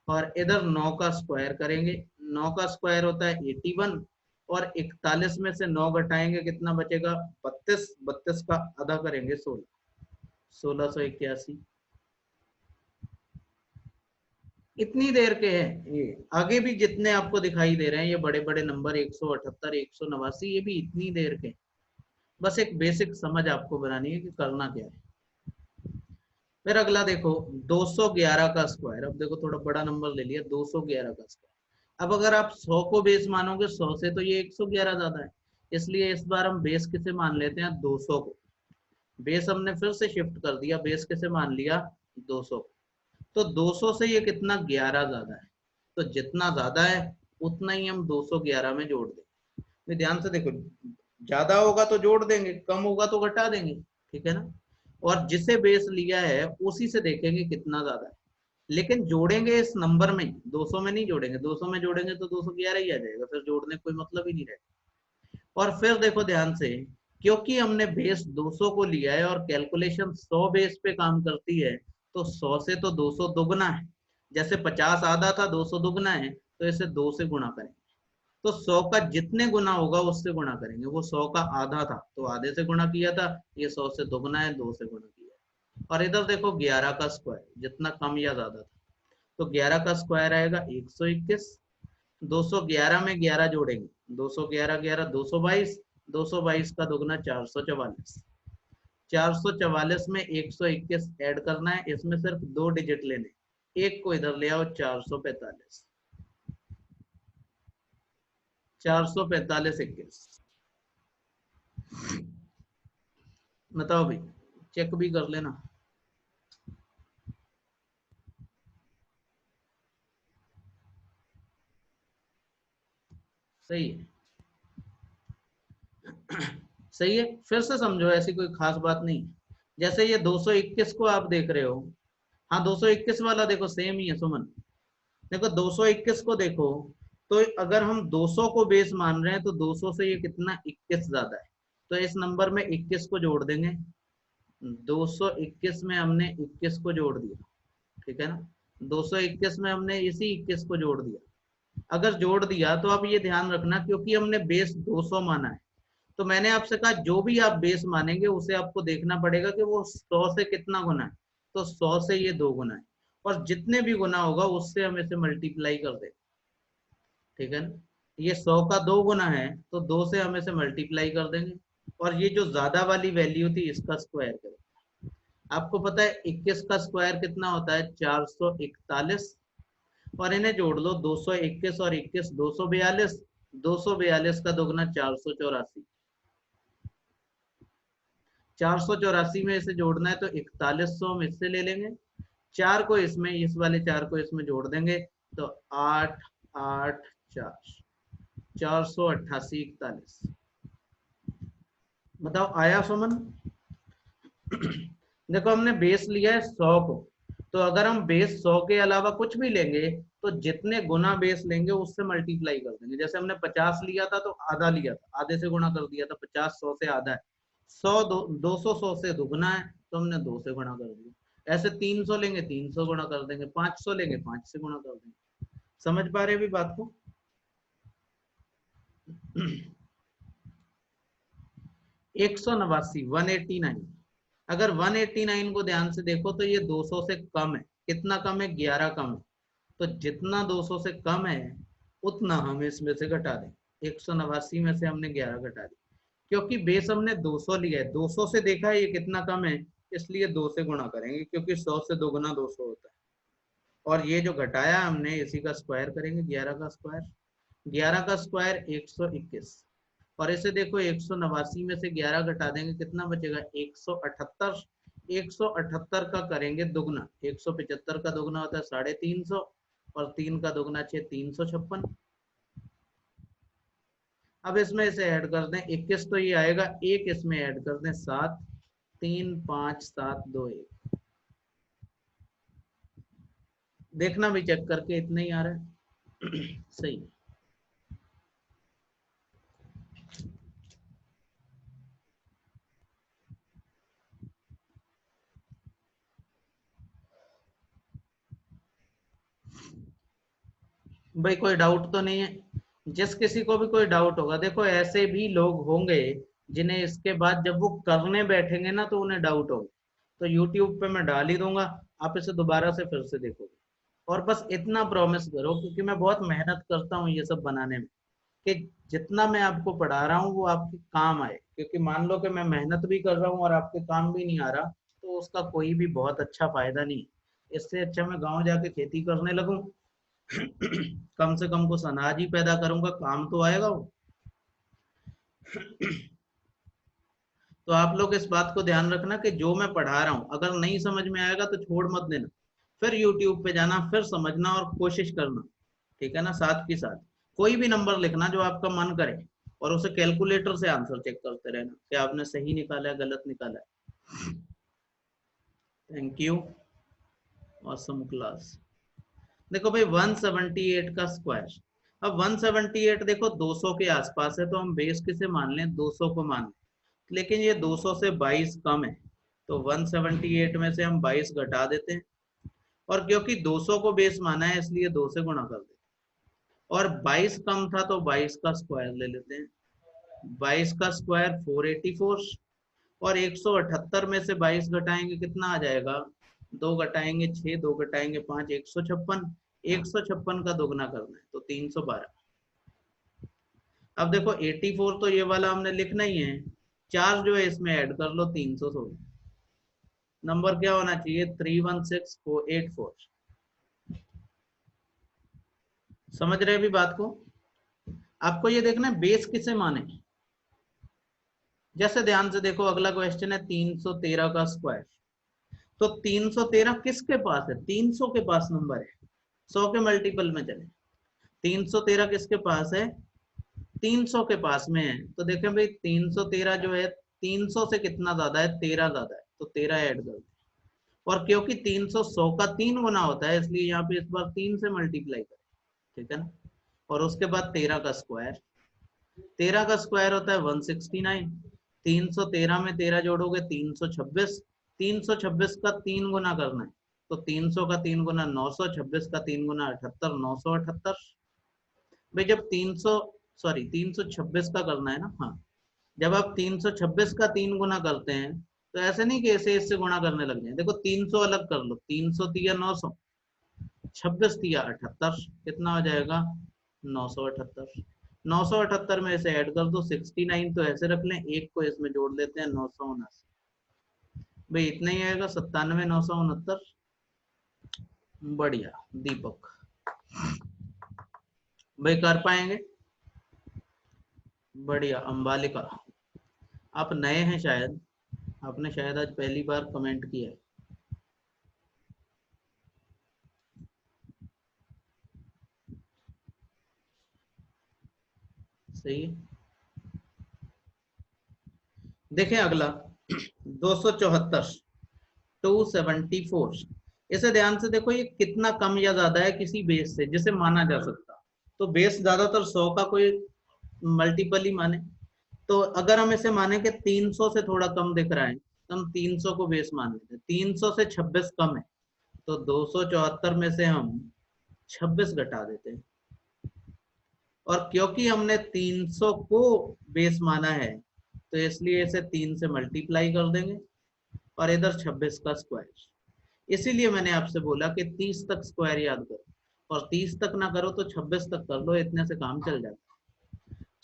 और इधर 9 का स्क्वायर करेंगे। 9 का स्क्वायर होता है 81, और 41 में से 9 घटाएंगे, कितना बचेगा 32। 32 का आधा करेंगे 16, 1681। इतनी देर के हैं ये। आगे भी जितने आपको दिखाई दे रहे हैं ये बड़े बड़े नंबर 178, 189, ये भी इतनी देर के। बस एक बेसिक समझ आपको बनानी है कि करना क्या है। फिर अगला देखो 211 का स्क्वायर। अब देखो थोड़ा बड़ा नंबर ले लिया, 211 का स्क्वायर। अब अगर आप 100 को बेस मानोगे 100 से, तो ये 111 ज्यादा है, इसलिए इस बार हम बेस किसे मान लेते हैं 200 को। बेस हमने फिर से शिफ्ट कर दिया, बेस किसे मान लिया 200। तो 200 से ये कितना 11 ज्यादा है, तो जितना ज्यादा है उतना ही हम 211 में जोड़ देंगे। तो ध्यान से देखो, ज्यादा होगा तो जोड़ देंगे, कम होगा तो घटा देंगे, ठीक है ना। और जिसे बेस लिया है उसी से देखेंगे कितना ज्यादा है, लेकिन जोड़ेंगे इस नंबर में, 200 में नहीं जोड़ेंगे। 200 में जोड़ेंगे तो 211 ही आ जाएगा, फिर जोड़ने कोई मतलब ही नहीं रहेगा। और फिर देखो ध्यान से, क्योंकि हमने बेस 200 को लिया है और कैलकुलेशन 100 बेस पे काम करती है, तो 100 से तो 200 दुगना है। जैसे 50 आधा था, 200 दुगना है, तो इसे 2 से गुणा करेंगे। तो 100 का जितने गुना होगा उससे गुणा करेंगे। वो 100 का आधा था तो आधे से गुणा किया था, ये 100 से दुगना है, 2 से गुणा किया। और इधर देखो 11 का स्क्वायर, जितना कम या ज्यादा था, तो 11 का स्क्वायर आएगा 121। 211 में 11 जोड़ेंगे, 211 11 222, 222 का दुगना 444। 444 में 121 ऐड करना है, इसमें सिर्फ 2 डिजिट लेने, एक को इधर ले आओ 445। 445 21। बताओ भाई, चेक भी कर लेना। सही है, सही है। फिर से समझो, ऐसी कोई खास बात नहीं। जैसे ये 221 को आप देख रहे हो, हाँ 221 वाला देखो सेम ही है सुमन। देखो 221 को देखो, तो अगर हम 200 को बेस मान रहे हैं तो 200 से ये कितना 21 ज्यादा है, तो इस नंबर में 21 को जोड़ देंगे। 221 में हमने 21 को जोड़ दिया, ठीक है ना। 221 में हमने इसी 21 को जोड़ दिया। अगर जोड़ दिया तो आप ये ध्यान रखना, क्योंकि हमने बेस 200 माना है, तो मैंने आपसे कहा जो भी आप बेस मानेंगे उसे आपको देखना पड़ेगा कि वो 100 से कितना गुना है। तो 100 से ये 2 गुना है, और जितने भी गुना होगा उससे हम इसे मल्टीप्लाई कर देंगे, ठीक है ना। ये 100 का 2 गुना है, तो 2 से हम इसे मल्टीप्लाई कर देंगे, और ये जो ज्यादा वाली वैल्यू थी इसका स्क्वायर करेंगे। आपको पता है 21 का स्क्वायर कितना होता है 441, और इन्हें जोड़ लो 221 और 21 242, 242 का दोगुना 484। 484 में इसे जोड़ना है तो 4100 हम इससे ले लेंगे, 4 को इसमें, इस वाले 4 को इसमें जोड़ देंगे, तो 8 8 4 488 41। बताओ आया सुमन। देखो हमने बेस लिया है 100 को, तो अगर हम बेस 100 के अलावा कुछ भी लेंगे तो जितने गुना बेस लेंगे उससे मल्टीप्लाई कर देंगे। जैसे हमने 50 लिया था तो आधा लिया था, आधे से गुणा कर दिया था। 50 100 से आधा है, 100 200 100 से दुगना है, तो हमने 2 से गुणा कर दिया। ऐसे 300 लेंगे 300 गुणा कर देंगे, 500 लेंगे 5 से गुणा कर देंगे। समझ पा रहे हैं भी बात को। 189 189, अगर 189 को ध्यान से देखो तो ये 200 से कम है। कितना कम है 11 कम है, तो जितना 200 से कम है उतना हम इसमें से घटा दें। 189 में से हमने 11 घटा दी, क्योंकि बेस हमने 200 लिया है, 200 से देखा है ये कितना कम है, इसलिए 2 से गुणा करेंगे, क्योंकि 100 से 2 गुना 200 होता है। और ये जो घटाया हमने इसी का स्क्वायर करेंगे, 11 का स्क्वायर। 11 का स्क्वायर 121, और इसे देखो 189 में से 11 घटा देंगे, कितना बचेगा 178। 178 का करेंगे दुगना, 175 का दुगना होता है 350, और 3 का दुगना 6 356। अब इसमें इसे ऐड कर दें, 21 तो ये आएगा, एक इसमें ऐड कर दें 7 3 5 7 2 1। देखना भी चेक करके, इतना ही आ रहा है। सही। भाई कोई डाउट तो नहीं है। जिस किसी को भी कोई डाउट होगा, देखो ऐसे भी लोग होंगे जिन्हें इसके बाद जब वो करने बैठेंगे ना तो उन्हें डाउट होगा, तो यूट्यूब पे मैं डाल ही दूंगा, आप इसे दोबारा से फिर से देखोगे। और बस इतना प्रॉमिस करो, क्योंकि मैं बहुत मेहनत करता हूँ ये सब बनाने में, कि जितना मैं आपको पढ़ा रहा हूँ वो आपके काम आए। क्योंकि मान लो कि मैं मेहनत भी कर रहा हूँ और आपके काम भी नहीं आ रहा, तो उसका कोई भी बहुत अच्छा फायदा नहीं है। इससे अच्छा मैं गाँव जाके खेती करने लगूं, कम से कम कुछ अनाज ही पैदा करूंगा, काम तो आएगा वो। तो आप लोग इस बात को ध्यान रखना कि जो मैं पढ़ा रहा हूँ अगर नहीं समझ में आएगा तो छोड़ मत देना, फिर यूट्यूब पे जाना, फिर समझना और कोशिश करना, ठीक है ना। साथ के साथ कोई भी नंबर लिखना जो आपका मन करे, और उसे कैलकुलेटर से आंसर चेक करते रहना कि आपने सही निकाला है गलत निकाला है। Thank you. Awesome class. देखो भाई 178 का स्क्वायर, अब 178 देखो 200 के आसपास है, तो हम बेस किसे मान लें, 200 को मान लें। लेकिन ये 200 से 22 कम है, तो 178 में से हम 22 घटा देते हैं, और क्योंकि 200 को बेस माना है इसलिए 2 से गुणा कर देते हैं। और 22 कम था तो 22 का स्क्वायर ले लेते हैं। 22 का स्क्वायर 484, और 178 में से 22 घटाएंगे कितना आ जाएगा, 2 घटाएंगे 6, 2 घटाएंगे 5, 156। 156 का दोगुना करना है तो 312। अब देखो 84 तो ये वाला हमने लिखना ही है, 4 जो है इसमें ऐड कर लो, 316। नंबर क्या होना चाहिए, 316484। समझ रहे हैं अभी बात को। आपको ये देखना है बेस किसे माने। जैसे ध्यान से देखो, अगला क्वेश्चन है 313 का स्क्वायर। तो 313 किसके पास है, 300 के पास नंबर है, 100 के मल्टीपल में चले। 313 किसके पास है, 300 के पास में है। तो देखें भाई 313 जो है 300 से कितना ज्यादा है, 13 ज्यादा है, तो 13 ऐड कर दे। और क्योंकि 300 100 का 3 गुना होता है, इसलिए यहाँ पे इस बार 3 से मल्टीप्लाई करें, ठीक है ना। और उसके बाद 13 का स्क्वायर, 13 का स्क्वायर होता है 169। 313 में 13 जोड़ोगे 326। 326 का 3 गुना करना है, तो 300 का 3 गुना 900, 26 का 3 गुना 78, 978। भाई जब 300, सॉरी 326 का करना है ना, हाँ। जब आप 326 का 3 गुना करते हैं, तो ऐसे नहीं कि ऐसे इससे गुणा करने लग जाए। देखो 300 अलग कर लो, 300 तिया 900, 26 तिया 78, कितना हो जाएगा 978। 978 में इसे ऐड कर दो, 69 तो ऐसे रख लें, एक को इसमें जोड़ लेते हैं 979। भाई इतना ही आएगा 97,969। बढ़िया दीपक, भाई कर पाएंगे। बढ़िया अंबालिका, आप नए हैं शायद, आपने शायद आज पहली बार कमेंट किया है। सही है। देखें अगला 274, 274। इसे ध्यान से देखो, ये कितना कम या ज्यादा है किसी बेस से जिसे माना जा सकता। तो बेस ज्यादातर 100 का कोई मल्टीपल ही माने। तो अगर हम इसे माने कि 300 से थोड़ा कम दिख रहा है, तो हम 300 को बेस मान लेते हैं। 300 से 26 कम है, तो 274 में से हम 26 घटा देते हैं। और क्योंकि हमने 300 को बेस माना है, तो इसलिए इसे 3 से मल्टीप्लाई कर देंगे, और इधर 26 का स्क्वायर। इसीलिए मैंने आपसे बोला कि 30 तक स्क्वायर याद करो, और 30 तक ना करो तो 26 तक कर लो, इतने से काम चल जाता है।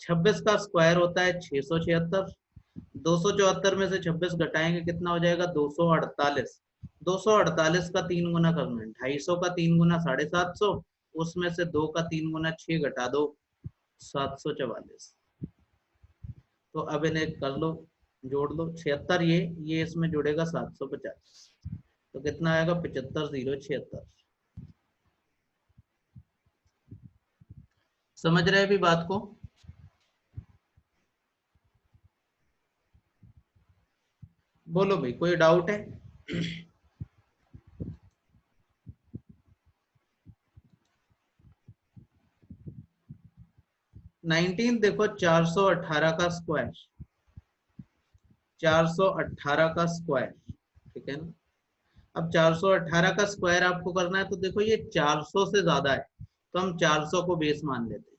26 का स्क्वायर होता है 676। 274 में से 26 घटाएंगे कितना हो जाएगा, 248। 248 का 3 गुना करना है, 250 का 3 गुना 750, उसमें से 2 का 3 गुना 6 घटा दो, 744। तो अब इन्हें कर लो, जोड़ लो, 76 ये इसमें जुड़ेगा 750, तो कितना आएगा 75,076। समझ रहे हैं अभी बात को। बोलो भाई कोई डाउट है। 19 देखो 418 का स्क्वायर, 418 का स्क्वायर, ठीक है ना। अब 418 का स्क्वायर आपको करना है, तो देखो ये 400 से ज्यादा है, तो हम 400 को बेस मान लेते हैं।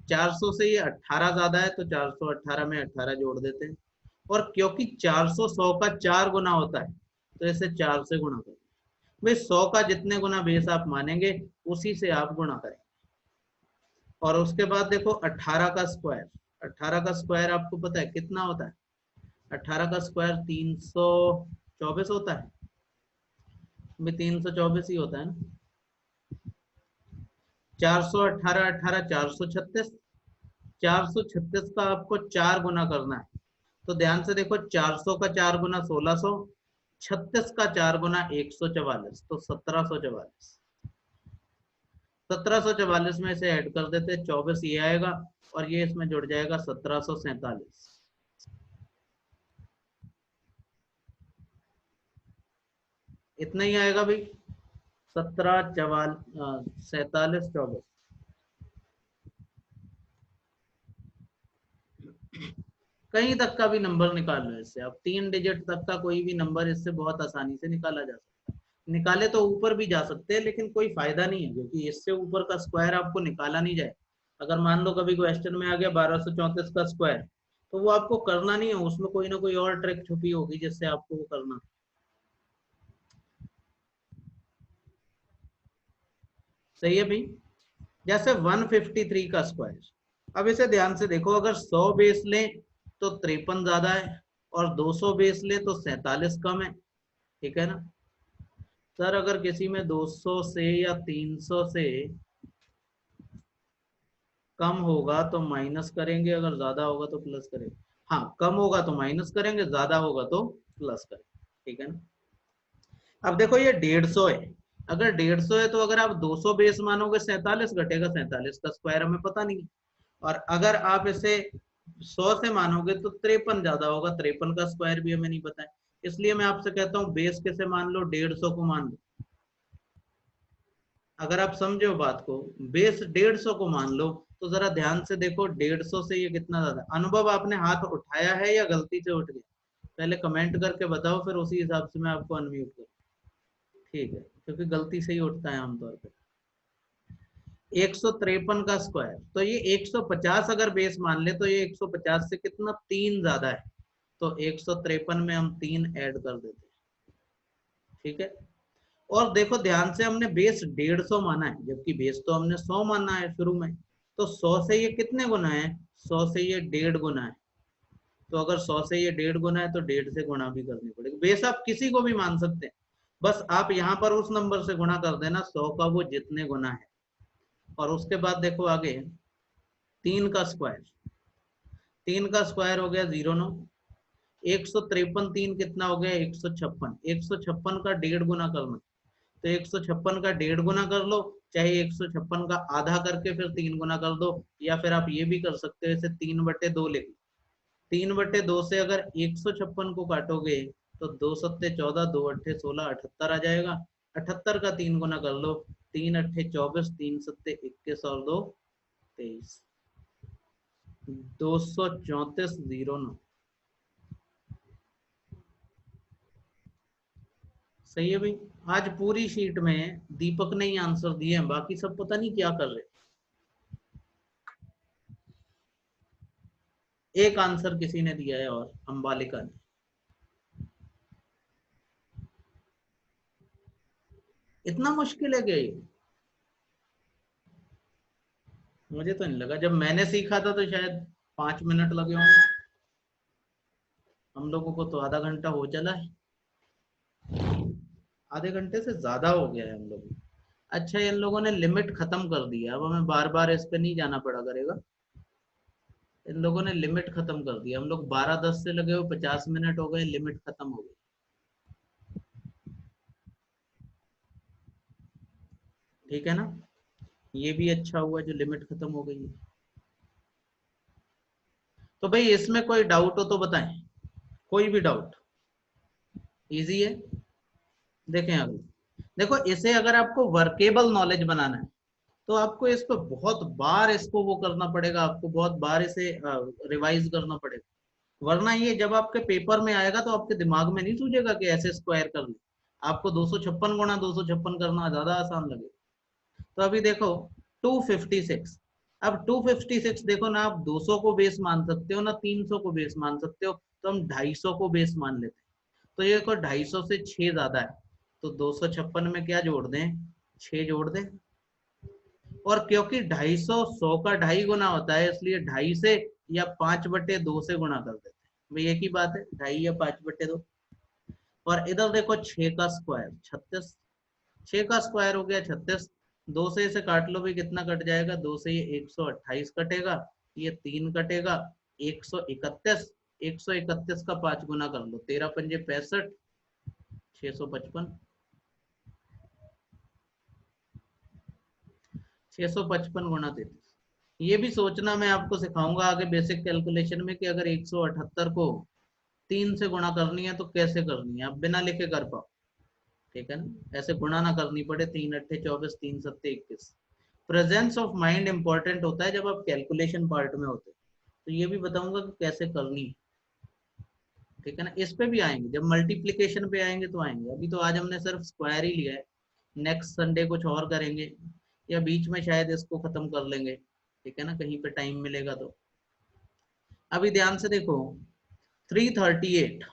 400 से ये 18 ज्यादा है तो 418 में 18 जोड़ देते हैं। और क्योंकि 400 100 का 4 गुना होता है तो इसे 4 से गुणा करें। भाई 100 का जितने गुना बेस आप मानेंगे उसी से आप गुणा करें। और उसके बाद देखो 18 का स्क्वायर, 18 का स्क्वायर आपको पता है कितना होता है? 18 का स्क्वायर 324 होता है। 324 ही होता है ना। 418 18 436, 436 का आपको 4 गुना करना है। तो ध्यान से देखो 400 का 4 गुना 1600, 36 का 4 गुना 144, तो 1744। 1744 में से ऐड कर देते, 24 ये आएगा और ये इसमें जुड़ जाएगा 1747। इतना ही आएगा भाई, 47 24। कहीं तक का भी नंबर निकाल लो इससे आप, 3 डिजिट तक का कोई भी नंबर इससे बहुत आसानी से निकाला जा सकता है। निकाले तो ऊपर भी जा सकते हैं लेकिन कोई फायदा नहीं है क्योंकि इससे ऊपर का स्क्वायर आपको निकाला नहीं जाए। अगर मान लो कभी क्वेश्चन में आ गया 1234 का स्क्वायर, तो वो आपको करना नहीं है, उसमें कोई ना कोई और ट्रिक छुपी होगी जिससे आपको वो करना। सही है भाई। जैसे 153 का स्क्वायर, अब इसे ध्यान से देखो, अगर 100 बेस लें तो 53 ज्यादा है और 200 बेस लें तो 47 कम है। ठीक है ना सर? अगर किसी में 200 से या 300 से कम होगा तो माइनस करेंगे, अगर ज्यादा होगा तो प्लस करेंगे। हाँ, कम होगा तो माइनस करेंगे, ज्यादा होगा तो प्लस करेंगे। ठीक है ना? अब देखो ये 150 है, अगर 150 है तो अगर आप 200 बेस मानोगे 47 घटेगा, 47 का स्क्वायर हमें पता नहीं है। और अगर आप इसे 100 से मानोगे तो 53 ज्यादा होगा, 53 का स्क्वायर भी हमें नहीं पता है। इसलिए मैं आपसे कहता हूँ बेस कैसे मान लो, 150 को मान लो। अगर आप समझो बात को, बेस 150 को मान लो, तो जरा ध्यान से देखो 150 से ये कितना ज्यादा। अनुभव, आपने हाथ उठाया है या गलती से उठ गया? पहले कमेंट करके बताओ, फिर उसी हिसाब से मैं आपको अनम्यूट करूँ। ठीक है, क्योंकि गलती से ही उठता है आमतौर पर। 153 का स्क्वायर, तो ये 150 अगर बेस मान ले तो ये 150 से कितना 3 ज्यादा है, तो 153 में हम 3 ऐड कर देते हैं। ठीक है। और देखो ध्यान से, हमने बेस 150 माना है जबकि बेस तो हमने 100 माना है शुरू में। तो 100 से ये कितने गुना है? 100 से ये 1.5 गुना है। तो अगर 100 से ये 1.5 गुना है तो 1.5 से गुणा भी करनी पड़ेगी। बेस आप किसी को भी मान सकते हैं, बस आप यहाँ पर उस नंबर से गुणा कर देना 100 का वो जितने गुना है। और उसके बाद देखो आगे 3 का स्क्वायर, 3 का स्क्वायर हो गया 09। 153 3 कितना हो गया? 156। 156 का 1.5 गुना करना, तो 156 का 1.5 गुना कर लो, चाहे 156 का आधा करके फिर 3 गुना कर दो, या फिर आप ये भी कर सकते हो इसे 3/2 लिख। 3/2 से अगर 156 को काटोगे तो 2 सत्ते 14, 2 अट्ठे 16, 78 आ जाएगा। 78 का 3 गुना कर लो, 3 अट्ठे 24, 3 सत्ते 21 और 2 23, 234 09। सही है भाई। आज पूरी शीट में दीपक ने ही आंसर दिए हैं, बाकी सब पता नहीं क्या कर रहे। एक आंसर किसी ने दिया है और अंबालिका ने। इतना मुश्किल है क्या ये? मुझे तो नहीं लगा, जब मैंने सीखा था तो शायद 5 मिनट लगे होंगे। हम लोगों को तो आधा घंटा हो चला है, आधे घंटे से ज्यादा हो गया है हम लोग। अच्छा, इन लोगों ने लिमिट खत्म कर दिया, अब हमें बार बार इस पे नहीं जाना पड़ा करेगा। इन लोगों ने लिमिट खत्म कर दिया, हम लोग 12-10 से लगे हुए 50 मिनट हो गए, लिमिट खत्म हो गई। ठीक है ना? ये भी अच्छा हुआ जो लिमिट खत्म हो गई है। तो भाई इसमें कोई डाउट हो तो बताएं, कोई भी डाउट। इजी है। देखें अगले, देखो इसे अगर आपको वर्केबल नॉलेज बनाना है तो आपको इसको बहुत बार इसको वो करना पड़ेगा, आपको बहुत बार इसे रिवाइज करना पड़ेगा। वरना ये जब आपके पेपर में आएगा तो आपके दिमाग में नहीं सूझेगा कि ऐसे स्क्वायर कर ले। आपको 256 गुणा 256 करना ज्यादा आसान लगेगा। तो अभी देखो 256। अब 256 देखो ना, आप 200 को बेस मान सकते हो ना 300 को बेस मान सकते हो, तो हम 250 को बेस मान लेते हैं। तो ये देखो 250 से 6 ज्यादा है, तो 256 में क्या जोड़ दें, 6 जोड़ दें। और क्योंकि 250 100 का 2.5 गुना होता है, इसलिए 2.5 से या 5/2 से गुणा कर देते हैं। भाई एक ही बात है, 2.5 या 5/2। और इधर देखो 6 का स्क्वायर 36, 6 का स्क्वायर हो गया 36। 2 से इसे काट लो, भी कितना कट जाएगा, 2 से ये 128 कटेगा, ये 3 कटेगा, 131। 131 का 5 गुना कर लो, 13 पंजे 65, 655। 655 गुणा 33। ये भी सोचना मैं आपको सिखाऊंगा आगे बेसिक कैलकुलेशन में, कि अगर 178 को 3 से गुणा करनी है तो कैसे करनी है, आप बिना लिखे कर पाओ। ठीक है ना, ऐसे गुणा ना करनी पड़े, 3 अट्ठे 24, 3 सत्ते 21। प्रेजेंस ऑफ माइंड इंपॉर्टेंट होता है जब आप कैलकुलेशन पार्ट में होते, तो ये भी बताऊंगा कि कैसे करनी है। ठीक है ना, इस पे भी आएंगे, जब मल्टीप्लीकेशन पे आएंगे तो आएंगे। अभी तो आज हमने सिर्फ स्क्वायर ही लिया है, नेक्स्ट संडे कुछ और करेंगे, या बीच में शायद इसको खत्म कर लेंगे। ठीक है ना, कहीं पे टाइम मिलेगा तो। अभी ध्यान से देखो 338।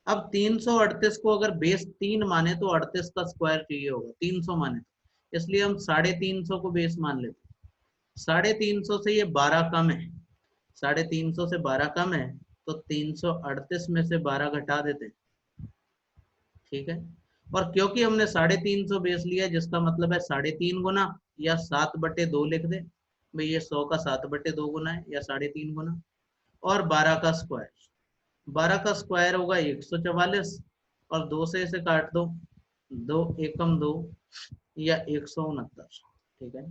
अब 338 को अगर बेस 3 माने तो 38 का स्क्वायर चाहिए होगा, 300 माने तो, इसलिए हम 350 को बेस मान लेते। 350 से ये 12 कम है, 350 से 12 कम है, तो 338 में से 12 घटा देते। ठीक है, और क्योंकि हमने 350 बेस लिया, जिसका मतलब है 3.5 गुना, या 7/2 लिख दे भाई, ये 100 का 7/2 गुना है, या 3.5 गुना। और 12 का स्क्वायर, 12 का स्क्वायर होगा 144, और 2 से इसे काट दो, 2 एकम 2, या 169। ठीक है,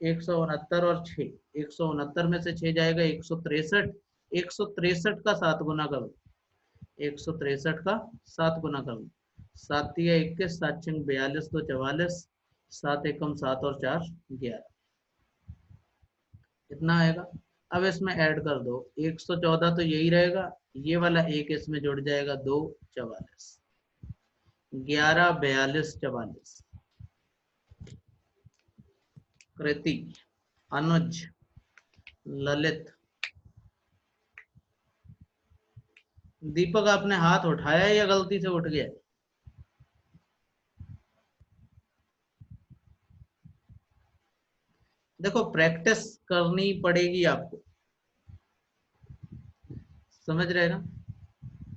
169 और 6, 169 में से 6 जाएगा 163। 163 का 7 गुना करो, 163 का 7 गुना कर लो, 7 या 21, 7 छंग 42, तो 44, 7 एकम 7 और 4 11, इतना आएगा। अब इसमें ऐड कर दो, 114 तो यही रहेगा, ये वाला एक इसमें जुड़ जाएगा, 2 44, 11 42 44। कृति, अनुज, ललित, दीपक आपने हाथ उठाया या गलती से उठ गया? देखो प्रैक्टिस करनी पड़ेगी आपको, समझ रहे ना।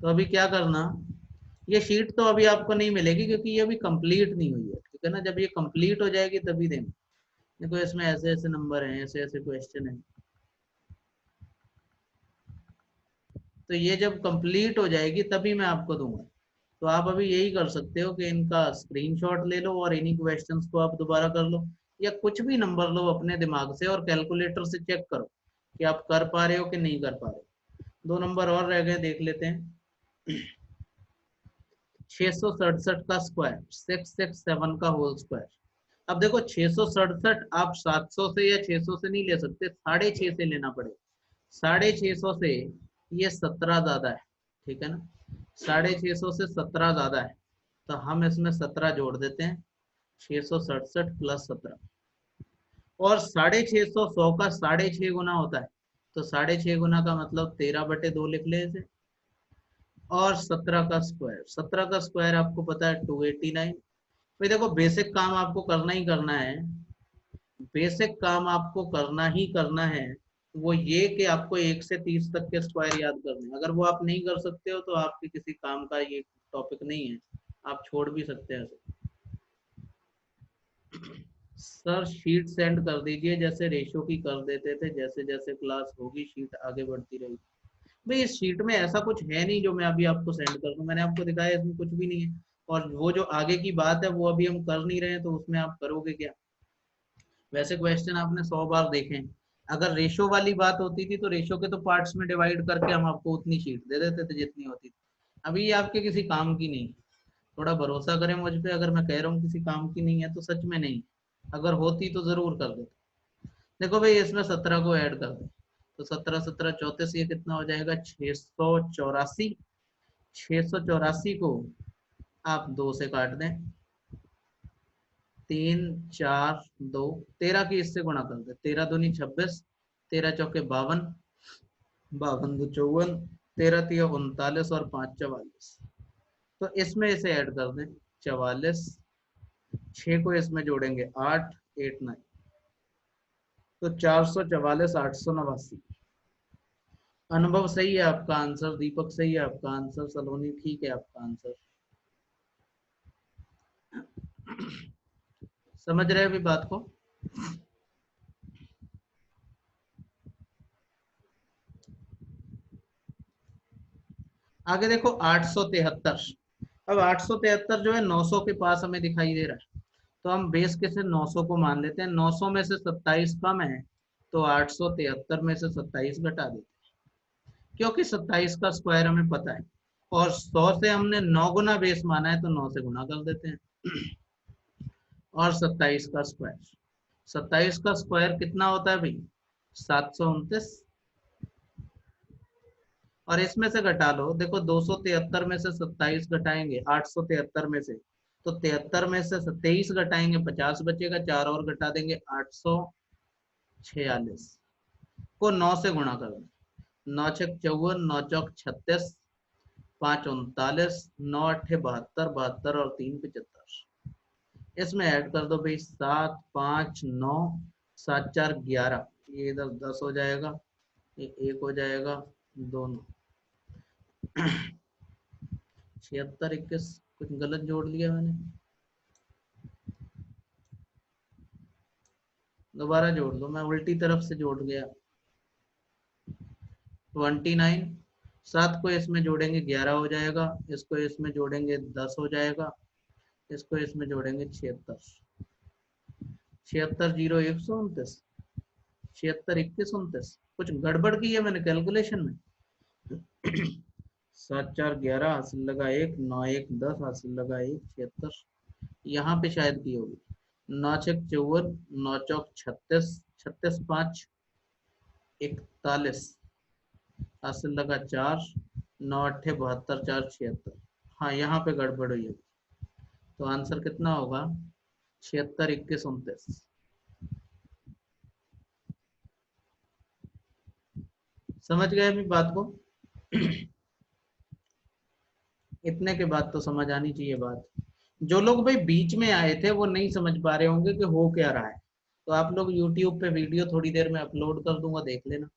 तो अभी क्या करना, ये शीट तो अभी आपको नहीं मिलेगी क्योंकि ये अभी कंप्लीट नहीं हुई है। ठीक है ना, जब ये कंप्लीट हो जाएगी तभी देंगे। देखो इसमें ऐसे ऐसे नंबर हैं, ऐसे ऐसे क्वेश्चन हैं, तो ये जब कंप्लीट हो जाएगी तभी मैं आपको दूंगा। तो आप अभी यही कर सकते हो कि इनका स्क्रीनशॉट ले लो और इन्हीं क्वेश्चंस को आप दोबारा कर लो, या कुछ भी नंबर लो अपने दिमाग से और कैलकुलेटर से चेक करो कि आप कर पा रहे हो कि नहीं कर पा रहे हो। 2 नंबर और रह गए, देख लेते हैं। 667 का स्क्वायर, 667 का होल स्क्वायर। अब देखो 667 आप 700 से या 600 से नहीं ले सकते, 650 से लेना पड़ेगा। 650 से ये 17 ज्यादा है। ठीक है ना, 650 से 17 ज्यादा है, तो हम इसमें 17 जोड़ देते हैं, 667 प्लस 17। और 650 100 का 6.5 गुना होता है, तो 6.5 गुना का मतलब 13/2 लिख ले इसे। और 17 का स्क्वायर, 17 का स्क्वायर आपको पता है 289। भाई देखो बेसिक काम आपको करना ही करना है, बेसिक काम आपको करना ही करना है। वो ये कि आपको 1 से 30 तक के स्क्वायर याद करने हैं। अगर वो आप नहीं कर सकते हो तो आपके किसी काम का ये टॉपिक नहीं है, आप छोड़ भी सकते हैं। सर शीट सेंड कर दीजिए, जैसे रेशो की कर देते थे, जैसे जैसे क्लास होगी शीट आगे बढ़ती रहेगी। भाई इस शीट में ऐसा कुछ है नहीं जो मैं अभी आपको सेंड कर दूं, मैंने आपको दिखाया इसमें कुछ भी नहीं है। और वो जो आगे की बात है वो अभी हम कर नहीं रहे हैं, तो उसमें आप करोगे क्या? वैसे क्वेश्चन आपने 100 बार देखे हैं। अगर रेशो वाली बात होती थी तो रेशो के तो पार्ट्स में डिवाइड करके हम आपको उतनी शीट दे देते थे जितनी होती थी। अभी ये आपके किसी काम की नहीं। थोड़ा भरोसा करें मुझ पे, अगर मैं कह रहा हूँ किसी काम की नहीं है तो सच में नहीं, अगर होती तो जरूर कर देते। देखो भाई इसमें 17 को ऐड कर दे, तो 17 17 34, ये कितना हो जाएगा 684। 684 को आप 2 से काट दें, 3 4 2 13 की इससे गुणा कर दे, 13 दूनी 26, 13 चौके 52, 52 दो 54, 13 तिया 39 और 5 44। तो इसमें इसे ऐड कर दें 44, 6 को इसमें जोड़ेंगे 8 8 9, तो 444 889। अनुभव सही है आपका आंसर, दीपक सही है आपका आंसर, सलोनी ठीक है आपका आंसर। समझ रहे हैं अभी बात को? आगे देखो 873। अब 873 जो है 900 के पास हमें दिखाई दे रहा है, तो हम बेस के से 900 को मान लेते हैं। 900 में से 27 कम है, तो 873 में से 27 घटा देते हैं, क्योंकि 27 का स्क्वायर हमें पता है और 100 से हमने 9 गुना बेस माना है, तो 9 से गुना कर देते हैं। और 27 का स्क्वायर, 27 का स्क्वायर कितना होता है भाई? 729। और इसमें से घटा लो, देखो 273 में से 27 घटाएंगे 873 में से, तो 73 में से 23 घटाएंगे 50 बचेगा, 4 और घटा देंगे 846 को 9 से गुणा कर दें। 9 छक 54, 9 चौक 36, 5 39, 9 अट्ठे 72, 72 और 3 75। इसमें ऐड कर दो भाई 7 5 9, 7 4 11, ये इधर 10 हो जाएगा, ये 1 हो जाएगा, दोनों 76 21, कुछ गलत जोड़ लिया मैंने, दोबारा जोड़ दो, मैं उल्टी तरफ से जोड़ गया। 29, 7 को इसमें जोड़ेंगे 11 हो जाएगा, इसको इसमें जोड़ेंगे 10 हो जाएगा, इसको इसमें जोड़ेंगे 76, 76 0 129, 76 21 29। कुछ गड़बड़ की है मैंने कैलकुलेशन में। 7 4 11 हासिल लगा 1, 9 1 10 हासिल लगा 1, 76 यहाँ पे शायद की होगी। 9 छक 54, 9 चौक 36, 36 5 41 हासिल लगा 4, 9 अट्ठे 72, 4 76। हाँ यहाँ पे गड़बड़ हुई है, तो आंसर कितना होगा? 76 21 29। समझ गए अभी बात को? इतने के बाद तो समझ आनी चाहिए बात। जो लोग भाई बीच में आए थे वो नहीं समझ पा रहे होंगे कि हो क्या रहा है, तो आप लोग YouTube पे वीडियो थोड़ी देर में अपलोड कर दूंगा, देख लेना।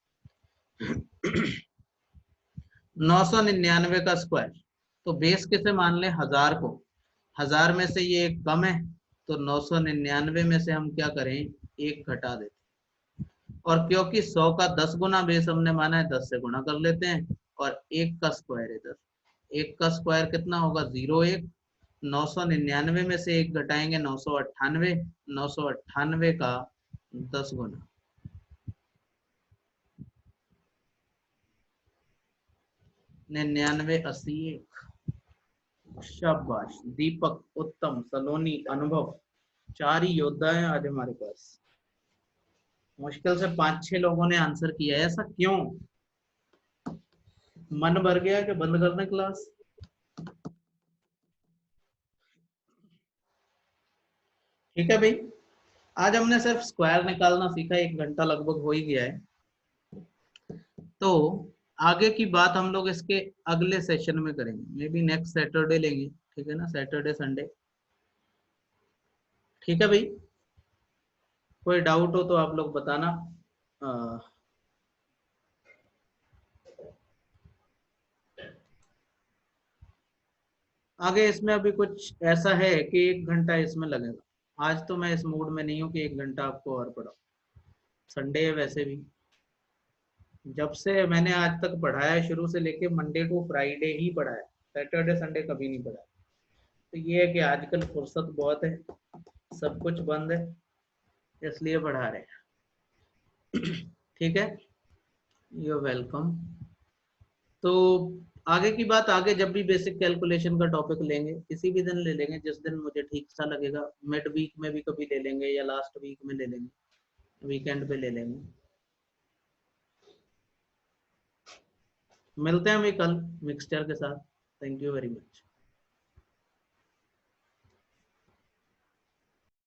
999 का स्क्वायर, तो बेस किसे मान ले? 1000 को। 1000 में से ये एक कम है, तो 999 में से हम क्या करें? एक घटा देते, और क्योंकि 100 का 10 गुना बेस हमने माना है, 10 से गुणा कर लेते हैं, और एक का स्क्वायर इधर, एक का स्क्वायर कितना होगा? 0 1। 999 में से एक घटाएंगे 998, 998 का 10 गुना, 99 80 1। शाबाश दीपक, उत्तम, सलोनी, अनुभव, 4 ही योद्धा हैं आज हमारे पास। मुश्किल से 5-6 लोगों ने आंसर किया है, ऐसा क्यों? मन भर गया कि बंद कर दें क्लास? ठीक है भाई, आज हमने सिर्फ स्क्वायर निकालना सीखा, 1 घंटा लगभग हो ही गया है। तो आगे की बात हम लोग इसके अगले सेशन में करेंगे, मे बी नेक्स्ट सैटरडे लेंगे, ठीक है ना? सैटरडे संडे, ठीक है भाई? कोई डाउट हो तो आप लोग बताना। आगे इसमें अभी कुछ ऐसा है कि 1 घंटा इसमें लगेगा। आज तो मैं इस मूड में नहीं हूँ कि 1 घंटा आपको और पढ़ाऊं, संडे है वैसे भी। जब से मैंने आज तक पढ़ाया, शुरू से लेके मंडे टू फ्राइडे ही पढ़ाया, सैटरडे संडे कभी नहीं पढ़ाया। तो ये है कि आजकल फुर्सत बहुत है, सब कुछ बंद है, इसलिए पढ़ा रहे हैं। ठीक है, यू वेलकम। तो आगे की बात आगे जब भी बेसिक कैलकुलेशन का टॉपिक लेंगे, किसी भी दिन ले लेंगे, जिस दिन मुझे ठीक सा लगेगा। मिड वीक में भी कभी ले लेंगे या लास्ट वीक में ले लेंगे, वीकेंड पे ले लेंगे। मिलते हैं अभी कल मिक्सचर के साथ। Thank you very much.